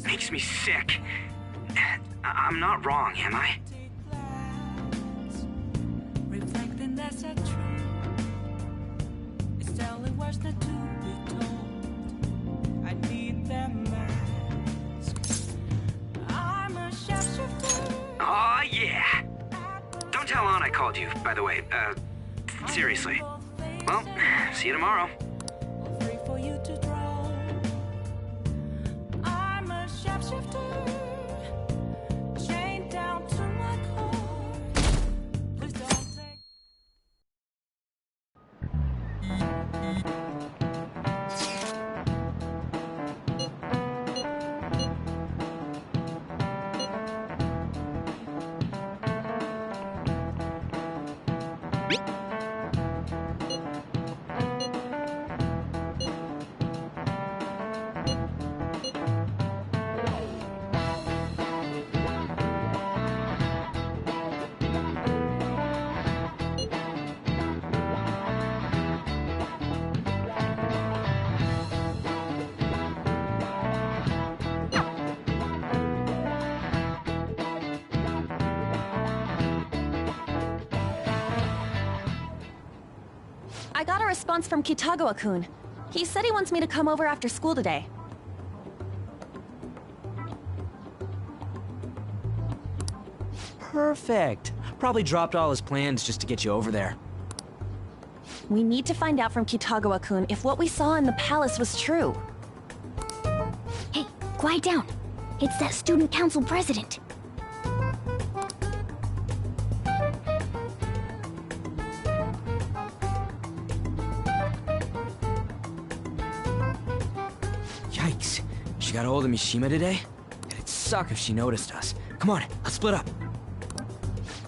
Speaker 4: Makes me sick. I'm not wrong, am I?
Speaker 1: Reflecting that's a truth. It's telling words that to be told. I need them masks. I'm a shapeshifter.
Speaker 4: Aw, yeah. Don't tell Ann I called you, by the way. Seriously. Well, see you tomorrow.
Speaker 1: Free for you to draw. I'm a shapeshifter. Chained down to my core. Please don't take.
Speaker 5: I got a response from Kitagawa-kun. He said he wants me to come over after school today.
Speaker 4: Perfect. Probably dropped all his plans just to get you over there.
Speaker 5: We need to find out from Kitagawa-kun if what we saw in the palace was true.
Speaker 3: Hey, quiet down. It's that student council president.
Speaker 4: Yikes. She got a hold of Mishima today? It'd suck if she noticed us. Come on, let's split up.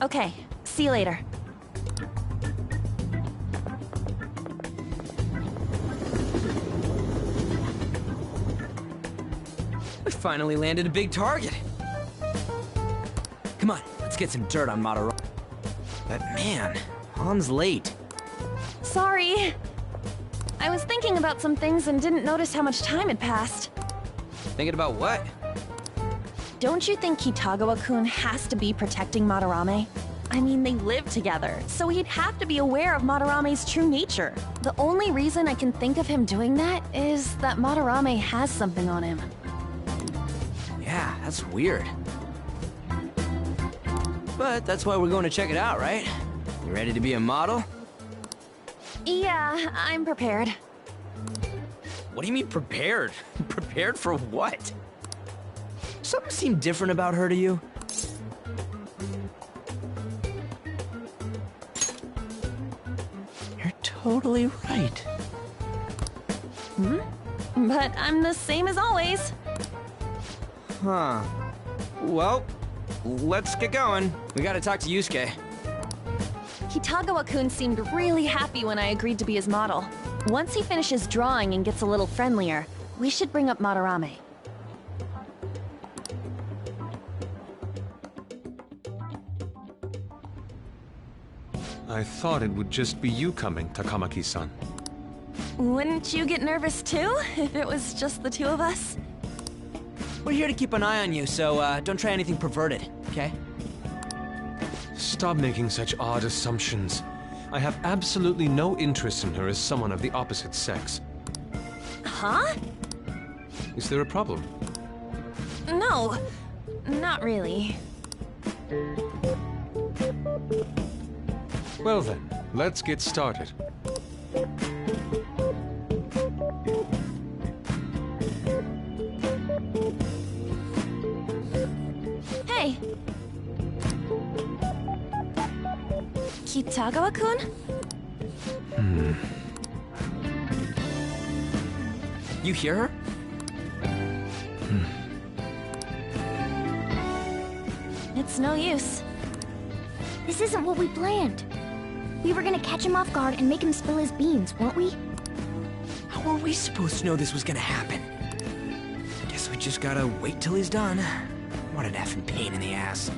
Speaker 5: Okay, see you later.
Speaker 4: We finally landed a big target. Come on, let's get some dirt on Madarame. But man, Han's late.
Speaker 5: Sorry. I was thinking about some things and didn't notice how much time had passed.
Speaker 4: Thinking about what?
Speaker 5: Don't you think Kitagawa-kun has to be protecting Madarame? I mean, they live together, so he'd have to be aware of Madarame's true nature. The only reason I can think of him doing that is that Madarame has something on him.
Speaker 4: Yeah, that's weird. But that's why we're going to check it out, right? You ready to be a model?
Speaker 5: Yeah, I'm prepared.
Speaker 4: What do you mean prepared? Prepared for what? Something seemed different about her to you? You're totally right.
Speaker 5: But I'm the same as always.
Speaker 4: Huh. Well, let's get going. We gotta talk to Yusuke.
Speaker 5: Kitagawa-kun seemed really happy when I agreed to be his model. Once he finishes drawing and gets a little friendlier, we should bring up Madarame.
Speaker 2: I thought it would just be you coming, Takamaki-san.
Speaker 5: Wouldn't you get nervous too, if it was just the two of us?
Speaker 4: We're here to keep an eye on you, so don't try anything perverted, okay?
Speaker 2: Stop making such odd assumptions. I have absolutely no interest in her as someone of the opposite sex.
Speaker 5: Huh?
Speaker 2: Is there a problem?
Speaker 5: No, not really.
Speaker 2: Well then, let's get started.
Speaker 5: Hey! Kitagawa-kun?
Speaker 4: You hear her?
Speaker 5: It's no use.
Speaker 3: This isn't what we planned. We were gonna catch him off guard and make him spill his beans, weren't we?
Speaker 4: How were we supposed to know this was gonna happen? Guess we just gotta wait till he's done. What an effing pain in the ass.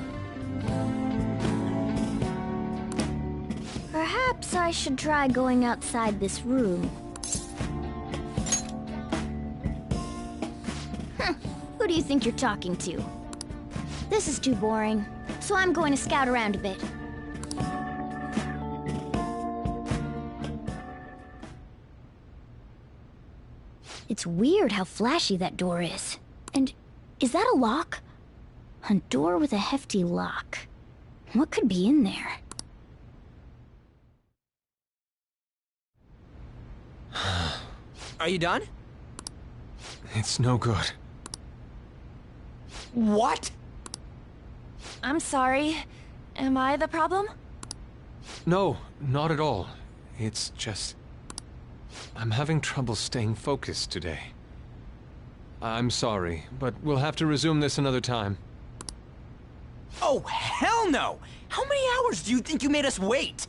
Speaker 3: Perhaps I should try going outside this room. Who do you think you're talking to? This is too boring, so I'm going to scout around a bit. It's weird how flashy that door is. And is that a lock? A door with a hefty lock. What could be in there?
Speaker 4: Are you done?
Speaker 2: It's no good.
Speaker 4: What?
Speaker 5: I'm sorry. Am I the problem?
Speaker 2: No, not at all. It's just... I'm having trouble staying focused today. I'm sorry, but we'll have to resume this another time.
Speaker 4: Oh, hell no! How many hours do you think you made us wait?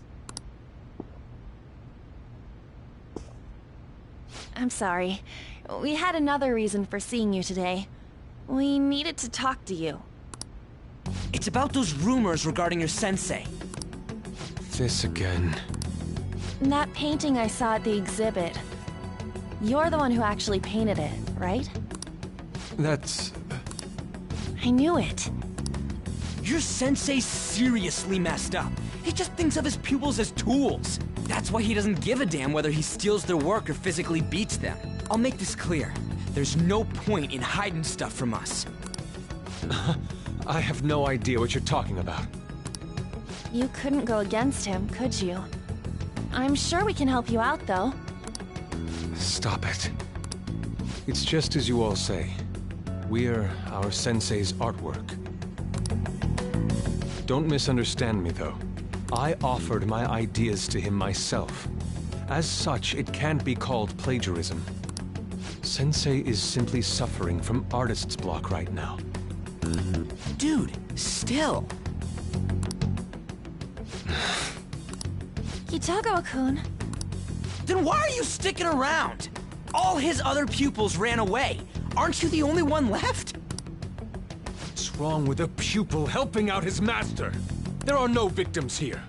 Speaker 5: I'm sorry. We had another reason for seeing you today. We needed to talk to you.
Speaker 4: It's about those rumors regarding your sensei.
Speaker 2: This again.
Speaker 5: That painting I saw at the exhibit. You're the one who actually painted it, right?
Speaker 2: That's...
Speaker 5: I knew it.
Speaker 4: Your sensei's seriously messed up. He just thinks of his pupils as tools. That's why he doesn't give a damn whether he steals their work or physically beats them. I'll make this clear. There's no point in hiding stuff from us.
Speaker 2: I have no idea what you're talking about.
Speaker 5: You couldn't go against him, could you? I'm sure we can help you out, though.
Speaker 2: Stop it. It's just as you all say. We're our sensei's artwork. Don't misunderstand me, though. I offered my ideas to him myself. As such, it can't be called plagiarism. Sensei is simply suffering from artist's block right now.
Speaker 4: Dude, still.
Speaker 5: Kitagawa-kun.
Speaker 4: Then why are you sticking around? All his other pupils ran away. Aren't you the only one left?
Speaker 2: What's wrong with a pupil helping out his master? There are no victims here.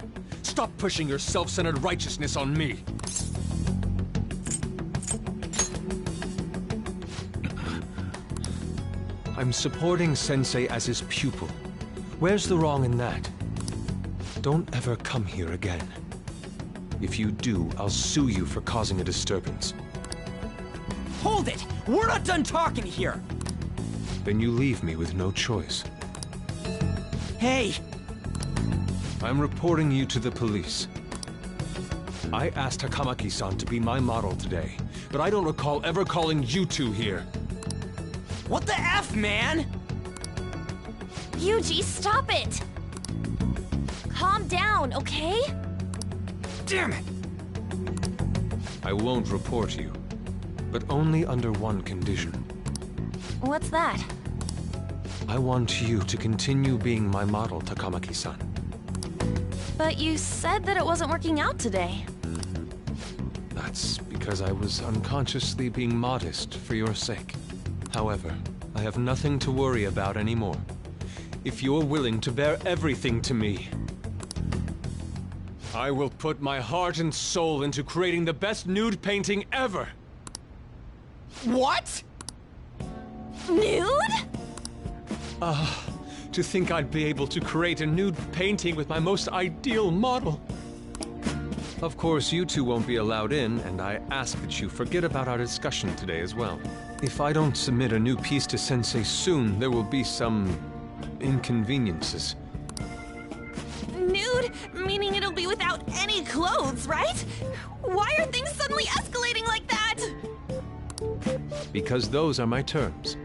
Speaker 2: Stop pushing your self-centered righteousness on me. I'm supporting Sensei as his pupil. Where's the wrong in that? Don't ever come here again. If you do, I'll sue you for causing a disturbance.
Speaker 4: Hold it! We're not done talking here!
Speaker 2: Then you leave me with no choice.
Speaker 4: Hey!
Speaker 2: I'm reporting you to the police. I asked Takamaki-san to be my model today, but I don't recall ever calling you two here.
Speaker 4: What the F, man?
Speaker 5: Yuji, stop it! Calm down, okay?
Speaker 4: Damn it!
Speaker 2: I won't report you, but only under one condition.
Speaker 5: What's that?
Speaker 2: I want you to continue being my model, Takamaki-san.
Speaker 5: But you said that it wasn't working out today.
Speaker 2: That's because I was unconsciously being modest for your sake. However, I have nothing to worry about anymore. If you're willing to bear everything to me, I will put my heart and soul into creating the best nude painting ever!
Speaker 4: What?
Speaker 5: Nude?
Speaker 2: To think I'd be able to create a nude painting with my most ideal model. Of course, you two won't be allowed in, and I ask that you forget about our discussion today as well. If I don't submit a new piece to Sensei soon, there will be some inconveniences.
Speaker 5: Nude? Meaning it'll be without any clothes, right? Why are things suddenly escalating like that?
Speaker 2: Because those are my terms.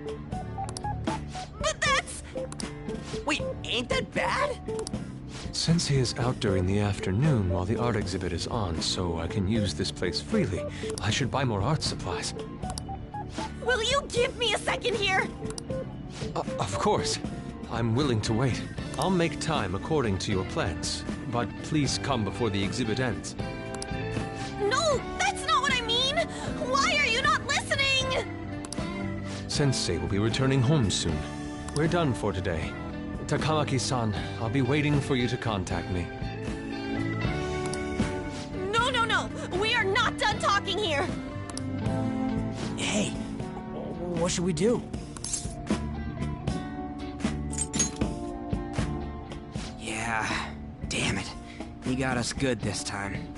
Speaker 5: But that's...
Speaker 4: Wait, ain't that bad?
Speaker 2: Sensei is out during the afternoon while the art exhibit is on, so I can use this place freely. I should buy more art supplies.
Speaker 5: Will you give me a second here?
Speaker 2: Of course. I'm willing to wait. I'll make time according to your plans, but please come before the exhibit ends.
Speaker 5: No, that's not what I mean! Why are you not listening?
Speaker 2: Sensei will be returning home soon. We're done for today. Takamaki-san, I'll be waiting for you to contact me.
Speaker 5: No, no, no! We are not done talking here!
Speaker 4: Hey, what should we do? Yeah, damn it. He got us good this time.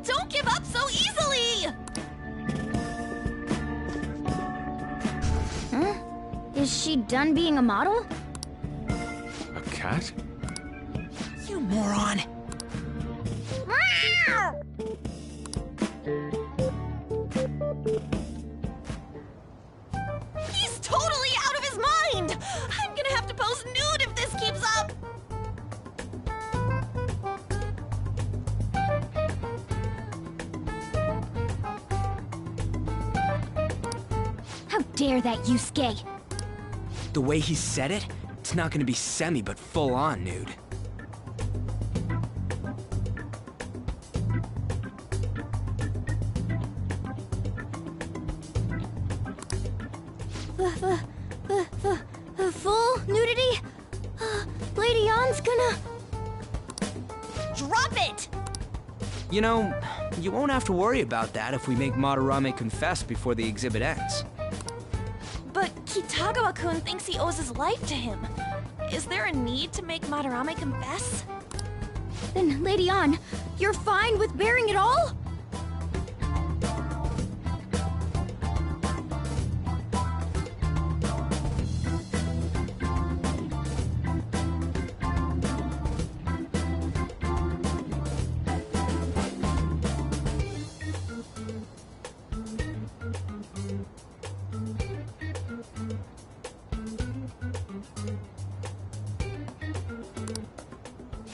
Speaker 5: Don't give up so easily!
Speaker 3: Huh? Is she done being a model?
Speaker 2: A cat?
Speaker 4: You moron!
Speaker 5: He's totally out of his mind! I'm gonna have to pose nude if this keeps up!
Speaker 3: How dare that, Yusuke!
Speaker 4: The way he said it, it's not gonna be semi, but full-on nude.
Speaker 3: The full nudity? Lady Ann's gonna...
Speaker 5: Drop it!
Speaker 4: You know, you won't have to worry about that if we make Madarame confess before the exhibit ends.
Speaker 5: But Kitagawa-kun thinks he owes his life to him. Is there a need to make Madarame confess?
Speaker 3: Then, Lady Ann, you're fine with bearing it all?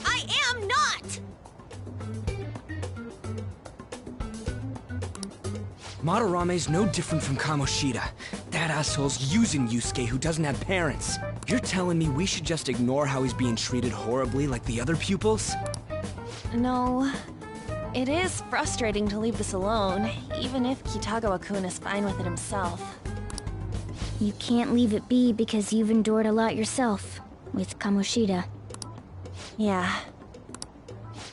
Speaker 5: I am not!
Speaker 4: Madarame's no different from Kamoshida. That asshole's using Yusuke who doesn't have parents. You're telling me we should just ignore how he's being treated horribly like the other pupils?
Speaker 5: No. It is frustrating to leave this alone, even if Kitagawa-kun is fine with it himself.
Speaker 3: You can't leave it be because you've endured a lot yourself, with Kamoshida.
Speaker 5: Yeah.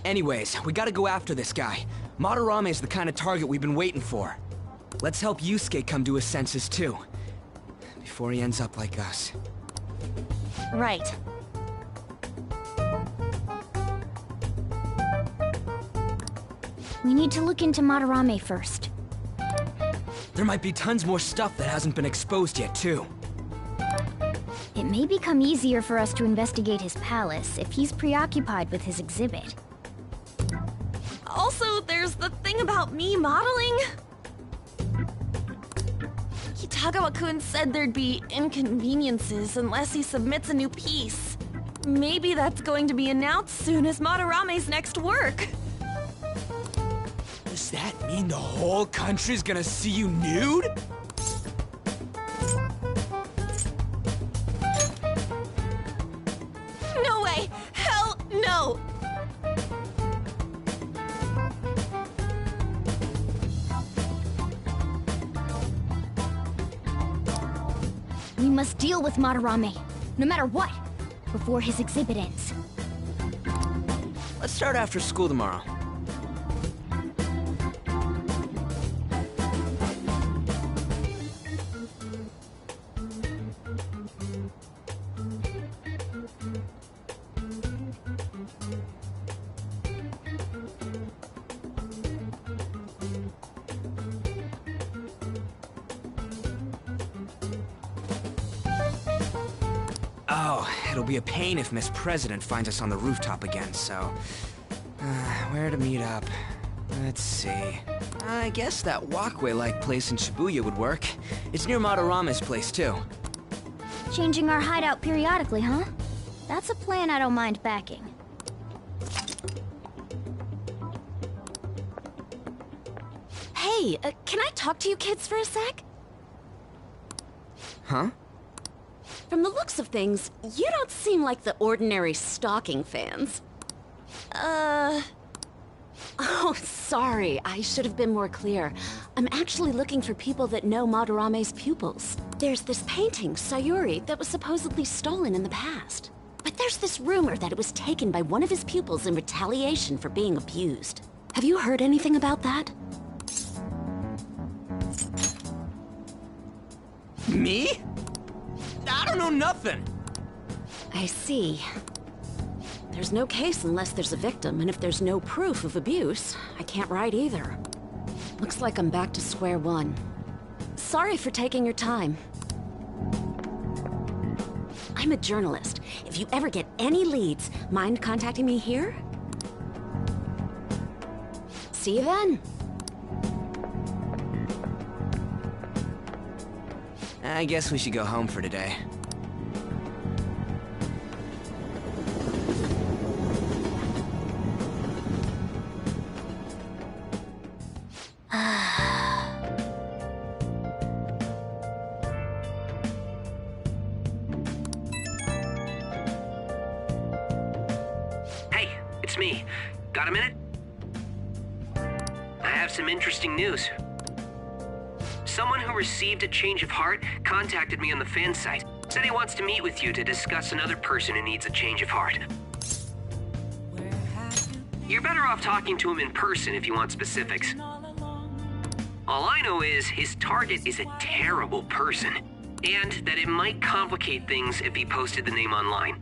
Speaker 4: Anyways, we gotta go after this guy. Madarame is the kind of target we've been waiting for. Let's help Yusuke come to his senses too, before he ends up like us.
Speaker 5: Right.
Speaker 3: We need to look into Madarame first.
Speaker 4: There might be tons more stuff that hasn't been exposed yet too.
Speaker 3: It may become easier for us to investigate his palace if he's preoccupied with his exhibit.
Speaker 5: Also, there's the thing about me modeling. Kitagawa-kun said there'd be inconveniences unless he submits a new piece. Maybe that's going to be announced soon as Madarame's next work.
Speaker 4: Does that mean the whole country's gonna see you nude?
Speaker 5: No way! Hell no!
Speaker 3: We must deal with Madarame, no matter what, before his exhibit ends.
Speaker 4: Let's start after school tomorrow. Oh, it'll be a pain if Miss President finds us on the rooftop again, so... where to meet up? Let's see... I guess that walkway-like place in Shibuya would work. It's near Madarame's place, too.
Speaker 3: Changing our hideout periodically, huh? That's a plan I don't mind backing.
Speaker 17: Hey, can I talk to you kids for a sec?
Speaker 4: Huh?
Speaker 17: From the looks of things, you don't seem like the ordinary stalking fans. Oh, sorry, I should have been more clear. I'm actually looking for people that know Madarame's pupils. There's this painting, Sayuri, that was supposedly stolen in the past. But there's this rumor that it was taken by one of his pupils in retaliation for being abused. Have you heard anything about that?
Speaker 4: Me? I don't know nothing!
Speaker 17: I see. There's no case unless there's a victim, and if there's no proof of abuse, I can't write either. Looks like I'm back to square one. Sorry for taking your time. I'm a journalist. If you ever get any leads, mind contacting me here? See you then.
Speaker 4: I guess we should go home for today.
Speaker 18: Hey, it's me. Got a minute? I have some interesting news. Someone who received a change of heart contacted me on the fan site. Said he wants to meet with you to discuss another person who needs a change of heart. You're better off talking to him in person if you want specifics. All I know is his target is a terrible person, and that it might complicate things if he posted the name online.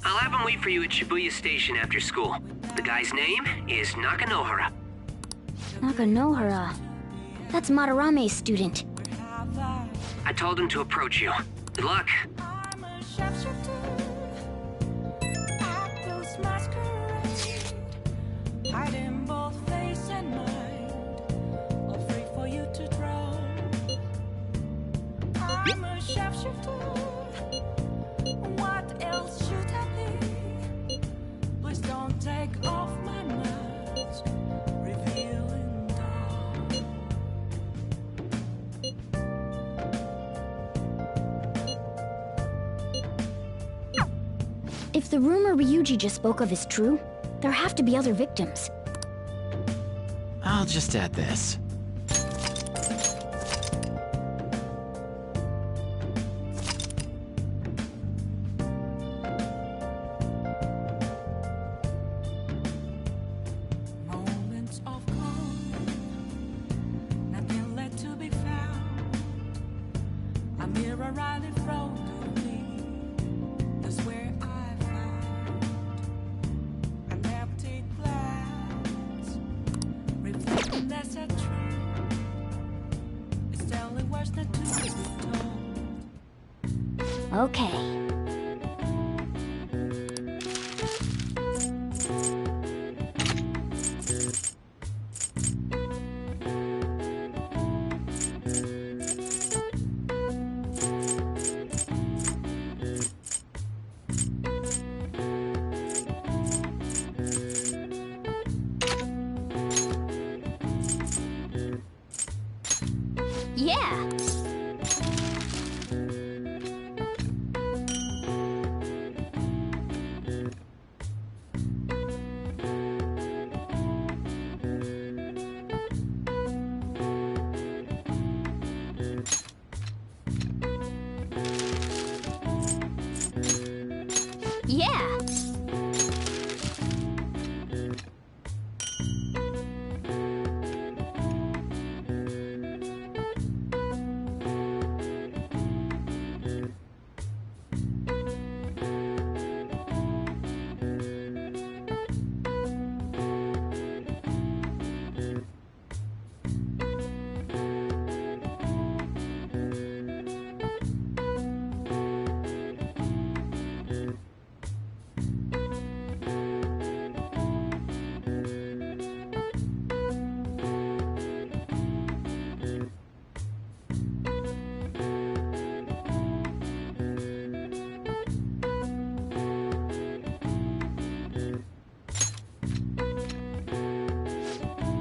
Speaker 18: I'll have him wait for you at Shibuya Station after school. The guy's name is Nakanohara.
Speaker 3: Nakanohara. That's Madarame's student.
Speaker 18: I told him to approach you. Good luck.
Speaker 1: Hiding both face and mind, all free for you to draw. I'm a sharpshooter. What else should I be? Please don't take off my mask, revealing dark.
Speaker 3: If the rumor Ryuji just spoke of is true, there have to be other victims.
Speaker 16: I'll just add this.
Speaker 1: Moments of calm, nothing left to be found. A mirror right in front of me. That's where I found an empty glass, reflecting that's a truth. It's telling words not to be told.
Speaker 3: Okay. Yeah. Yeah.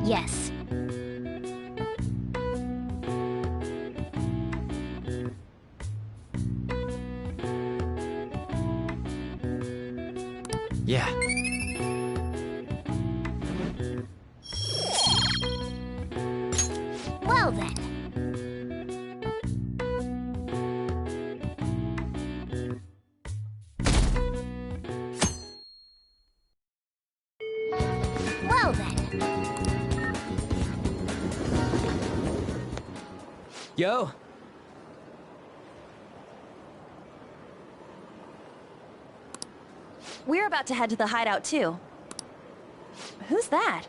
Speaker 3: Yes.
Speaker 16: Yeah.
Speaker 3: Well then. Well then.
Speaker 4: Yo!
Speaker 5: We're about to head to the hideout too. Who's that?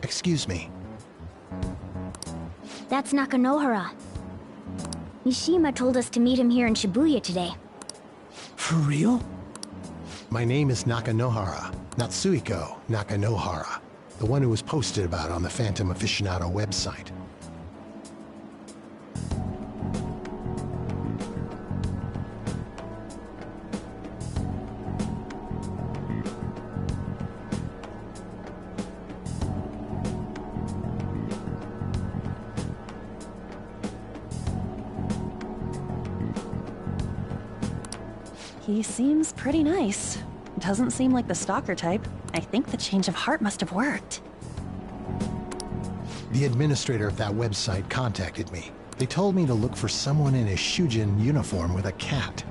Speaker 19: Excuse me.
Speaker 3: That's Nakanohara. Mishima told us to meet him here in Shibuya today.
Speaker 19: For real? My name is Nakanohara, Natsuhiko Nakanohara, the one who was posted about on the Phantom Aficionado website.
Speaker 5: He seems pretty nice. Doesn't seem like the stalker type. I think the change of heart must have worked.
Speaker 19: The administrator of that website contacted me. They told me to look for someone in a Shujin uniform with a cat.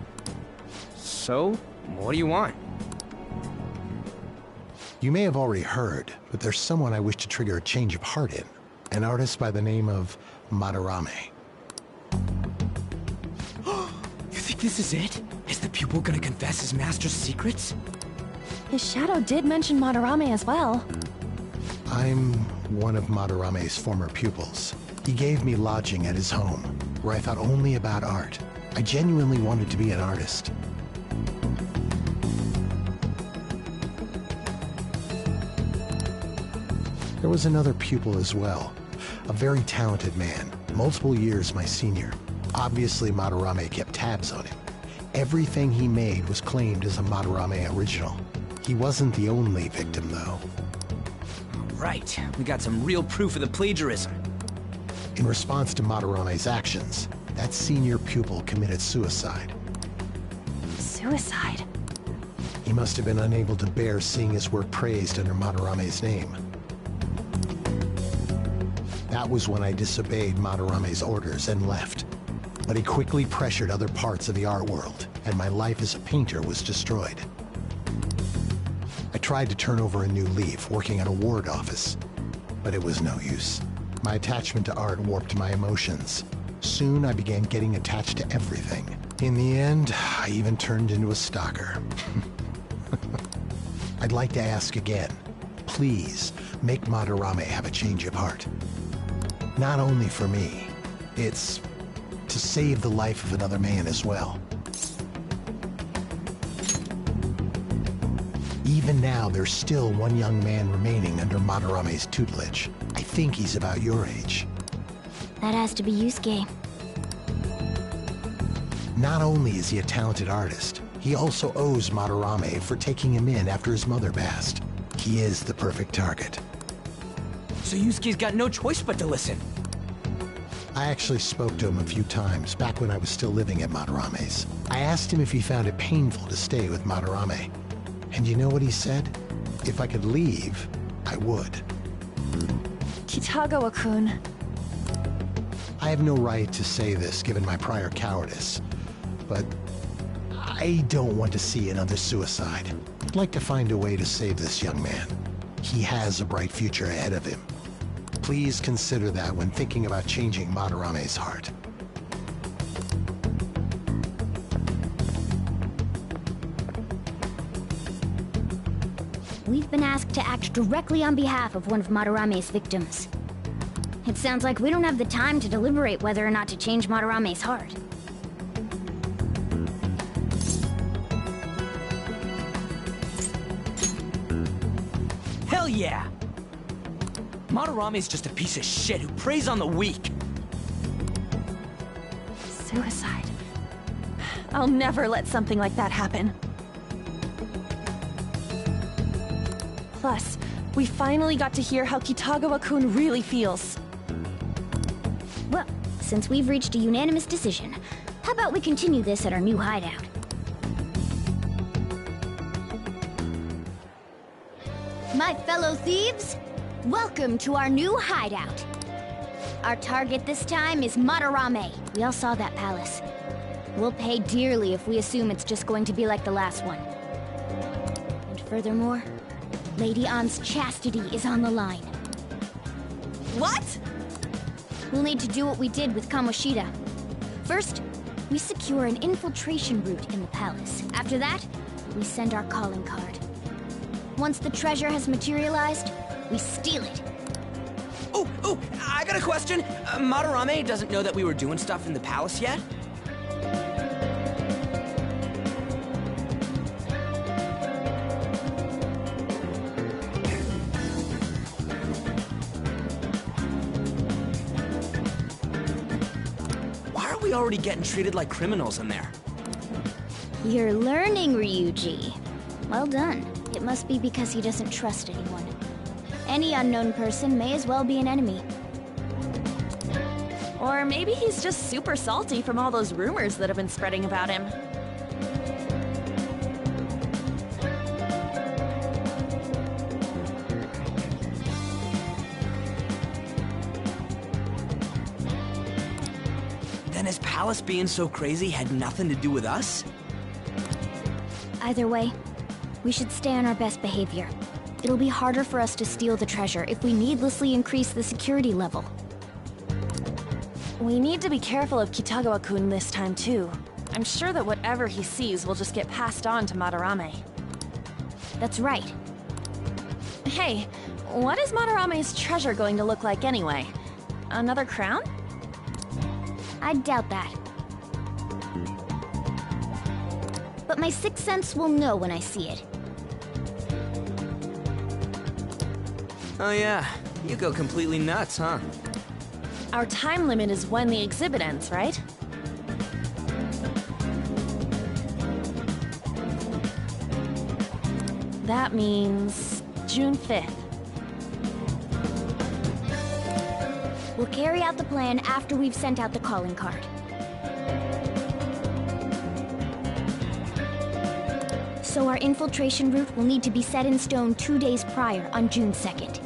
Speaker 4: So, what do you want?
Speaker 19: You may have already heard, but there's someone I wish to trigger a change of heart in. An artist by the name of Madarame.
Speaker 4: You think this is it? Is the pupil gonna confess his master's secrets?
Speaker 5: His shadow did mention Madarame as well.
Speaker 19: I'm one of Madarame's former pupils. He gave me lodging at his home, where I thought only about art. I genuinely wanted to be an artist. There was another pupil as well, a very talented man, multiple years my senior. Obviously, Madarame kept tabs on him. Everything he made was claimed as a Madarame original. He wasn't the only victim, though.
Speaker 4: Right, we got some real proof of the plagiarism.
Speaker 19: In response to Madarame's actions, That senior pupil committed suicide.
Speaker 5: Suicide?
Speaker 19: He must have been unable to bear seeing his work praised under Madarame's name. That was when I disobeyed Madarame's orders and left. But he quickly pressured other parts of the art world, and my life as a painter was destroyed. I tried to turn over a new leaf, working at a ward office, but it was no use. My attachment to art warped my emotions. Soon I began getting attached to everything. In the end, I even turned into a stalker. I'd like to ask again, please make Madarame have a change of heart. Not only for me, it's to save the life of another man as well. Even now, there's still one young man remaining under Madarame's tutelage. I think he's about your age.
Speaker 3: That has to be Yusuke.
Speaker 19: Not only is he a talented artist, he also owes Madarame for taking him in after his mother passed. He is the perfect target.
Speaker 4: So Yusuke's got no choice but to listen.
Speaker 19: I actually spoke to him a few times back when I was still living at Madarame's. I asked him if he found it painful to stay with Madarame. And you know what he said? If I could leave, I would.
Speaker 5: Kitagawa-kun.
Speaker 19: I have no right to say this given my prior cowardice, but I don't want to see another suicide. I'd like to find a way to save this young man. He has a bright future ahead of him. Please consider that when thinking about changing Madarame's heart.
Speaker 3: We've been asked to act directly on behalf of one of Madarame's victims. It sounds like we don't have the time to deliberate whether or not to change Madarame's heart.
Speaker 4: Hell yeah! Madarame's just a piece of shit who preys on the weak.
Speaker 5: Suicide. I'll never let something like that happen. Plus, we finally got to hear how Kitagawa-kun really feels.
Speaker 3: Well, since we've reached a unanimous decision, how about we continue this at our new hideout? My fellow thieves, welcome to our new hideout. Our target this time is Madarame. We all saw that palace. We'll pay dearly if we assume it's just going to be like the last one. And furthermore, Lady Ann's chastity is on the line.
Speaker 5: What?
Speaker 3: We'll need to do what we did with Kamoshida. First, we secure an infiltration route in the palace. After that, we send our calling card. Once the treasure has materialized, we steal it.
Speaker 4: Oh, I got a question. Madarame doesn't know that we were doing stuff in the palace yet? Why are we already getting treated like criminals in there?
Speaker 3: You're learning, Ryuji. Well done. It must be because he doesn't trust anyone. Any unknown person may as well be an enemy.
Speaker 5: Or maybe he's just super salty from all those rumors that have been spreading about him.
Speaker 4: Then his palace being so crazy had nothing to do with us?
Speaker 3: Either way, we should stay on our best behavior. It'll be harder for us to steal the treasure if we needlessly increase the security level.
Speaker 5: We need to be careful of Kitagawa-kun this time too. I'm sure that whatever he sees will just get passed on to Madarame.
Speaker 3: That's right.
Speaker 5: Hey, what is Madarame's treasure going to look like anyway? Another crown?
Speaker 3: I doubt that. But my sixth sense will know when I see it.
Speaker 4: Oh yeah, you go completely nuts, huh?
Speaker 5: Our time limit is when the exhibit ends, right? That means June 5th.
Speaker 3: We'll carry out the plan after we've sent out the calling card. So our infiltration route will need to be set in stone 2 days prior on June 2nd.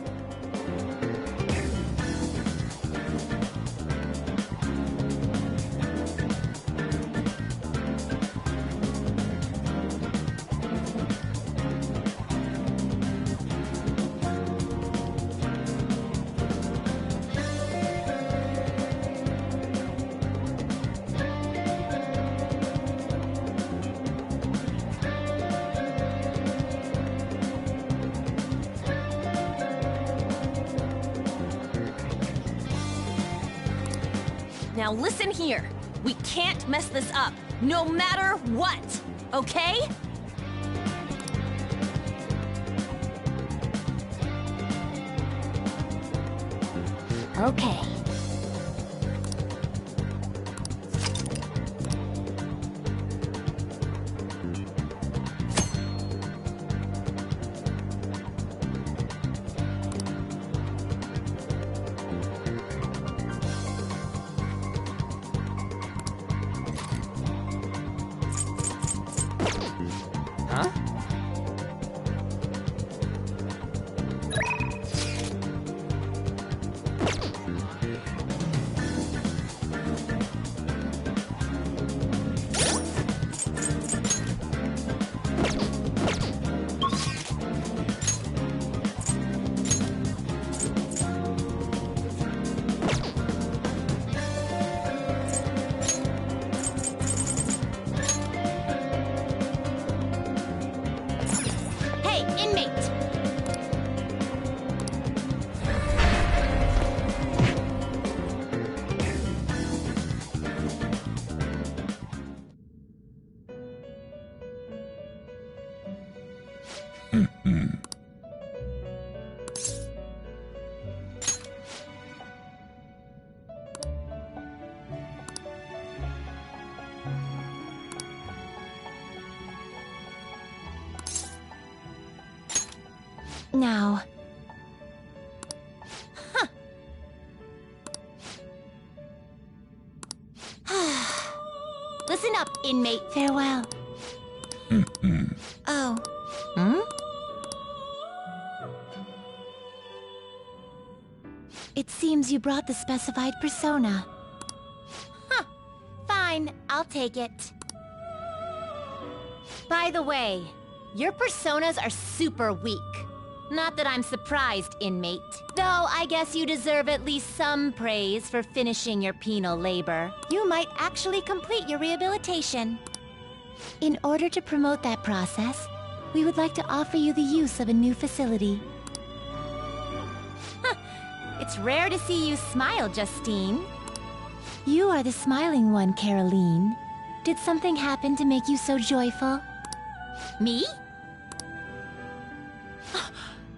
Speaker 5: Now listen here. We can't mess this up, no matter what, okay?
Speaker 3: Okay.
Speaker 4: Huh?
Speaker 3: Now...
Speaker 11: Listen up, inmate.
Speaker 3: Farewell.
Speaker 11: Oh.
Speaker 3: Hmm?
Speaker 11: It seems you brought the specified persona. Huh. Fine, I'll take it. By the way, your personas are super weak. Not that I'm surprised, inmate. Though I guess you deserve at least some praise for finishing your penal labor. You might actually complete your rehabilitation. In order to promote that process, we would like to offer you the use of a new facility. It's rare to see you smile, Justine. You are the smiling one, Caroline. Did something happen to make you so joyful? Me?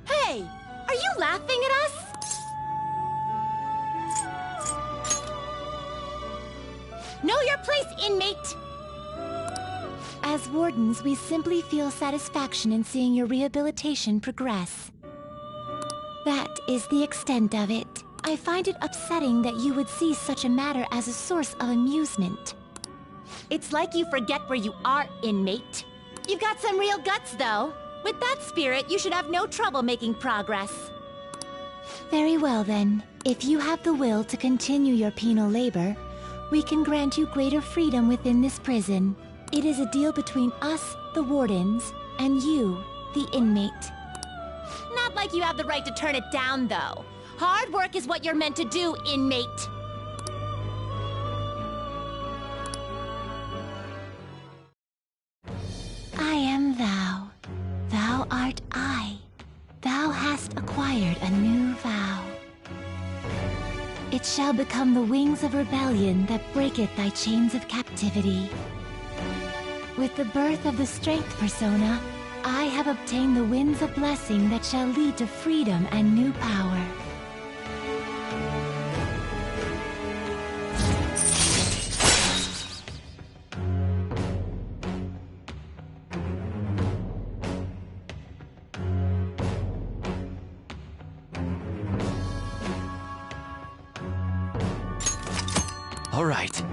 Speaker 11: Hey! Are you laughing at us? Know your place, inmate! As wardens, we simply feel satisfaction in seeing your rehabilitation progress. That is the extent of it. I find it upsetting that you would see such a matter as a source of amusement. It's like you forget where you are, inmate. You've got some real guts, though. With that spirit, you should have no trouble making progress. Very well, then. If you have the will to continue your penal labor, we can grant you greater freedom within this prison. It is a deal between us, the wardens, and you, the inmate. Not like you have the right to turn it down, though. Hard work is what you're meant to do, inmate. I am thou. Thou art I. Thou hast acquired a new vow. It shall become the wings of rebellion that breaketh thy chains of captivity. With the birth of the strength persona, I have obtained the winds of blessing that shall lead to freedom and new power.
Speaker 16: All right.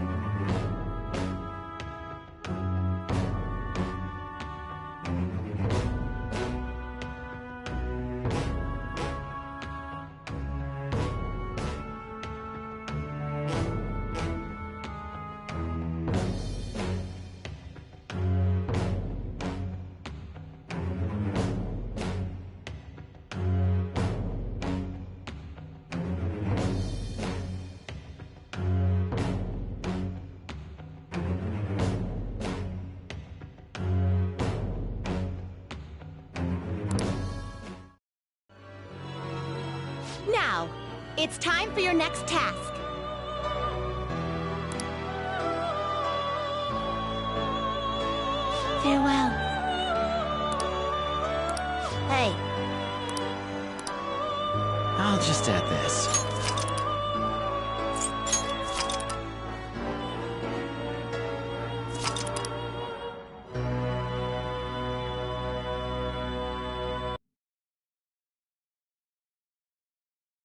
Speaker 20: It's time for your next task.
Speaker 5: Farewell.
Speaker 16: Hey. I'll just add this.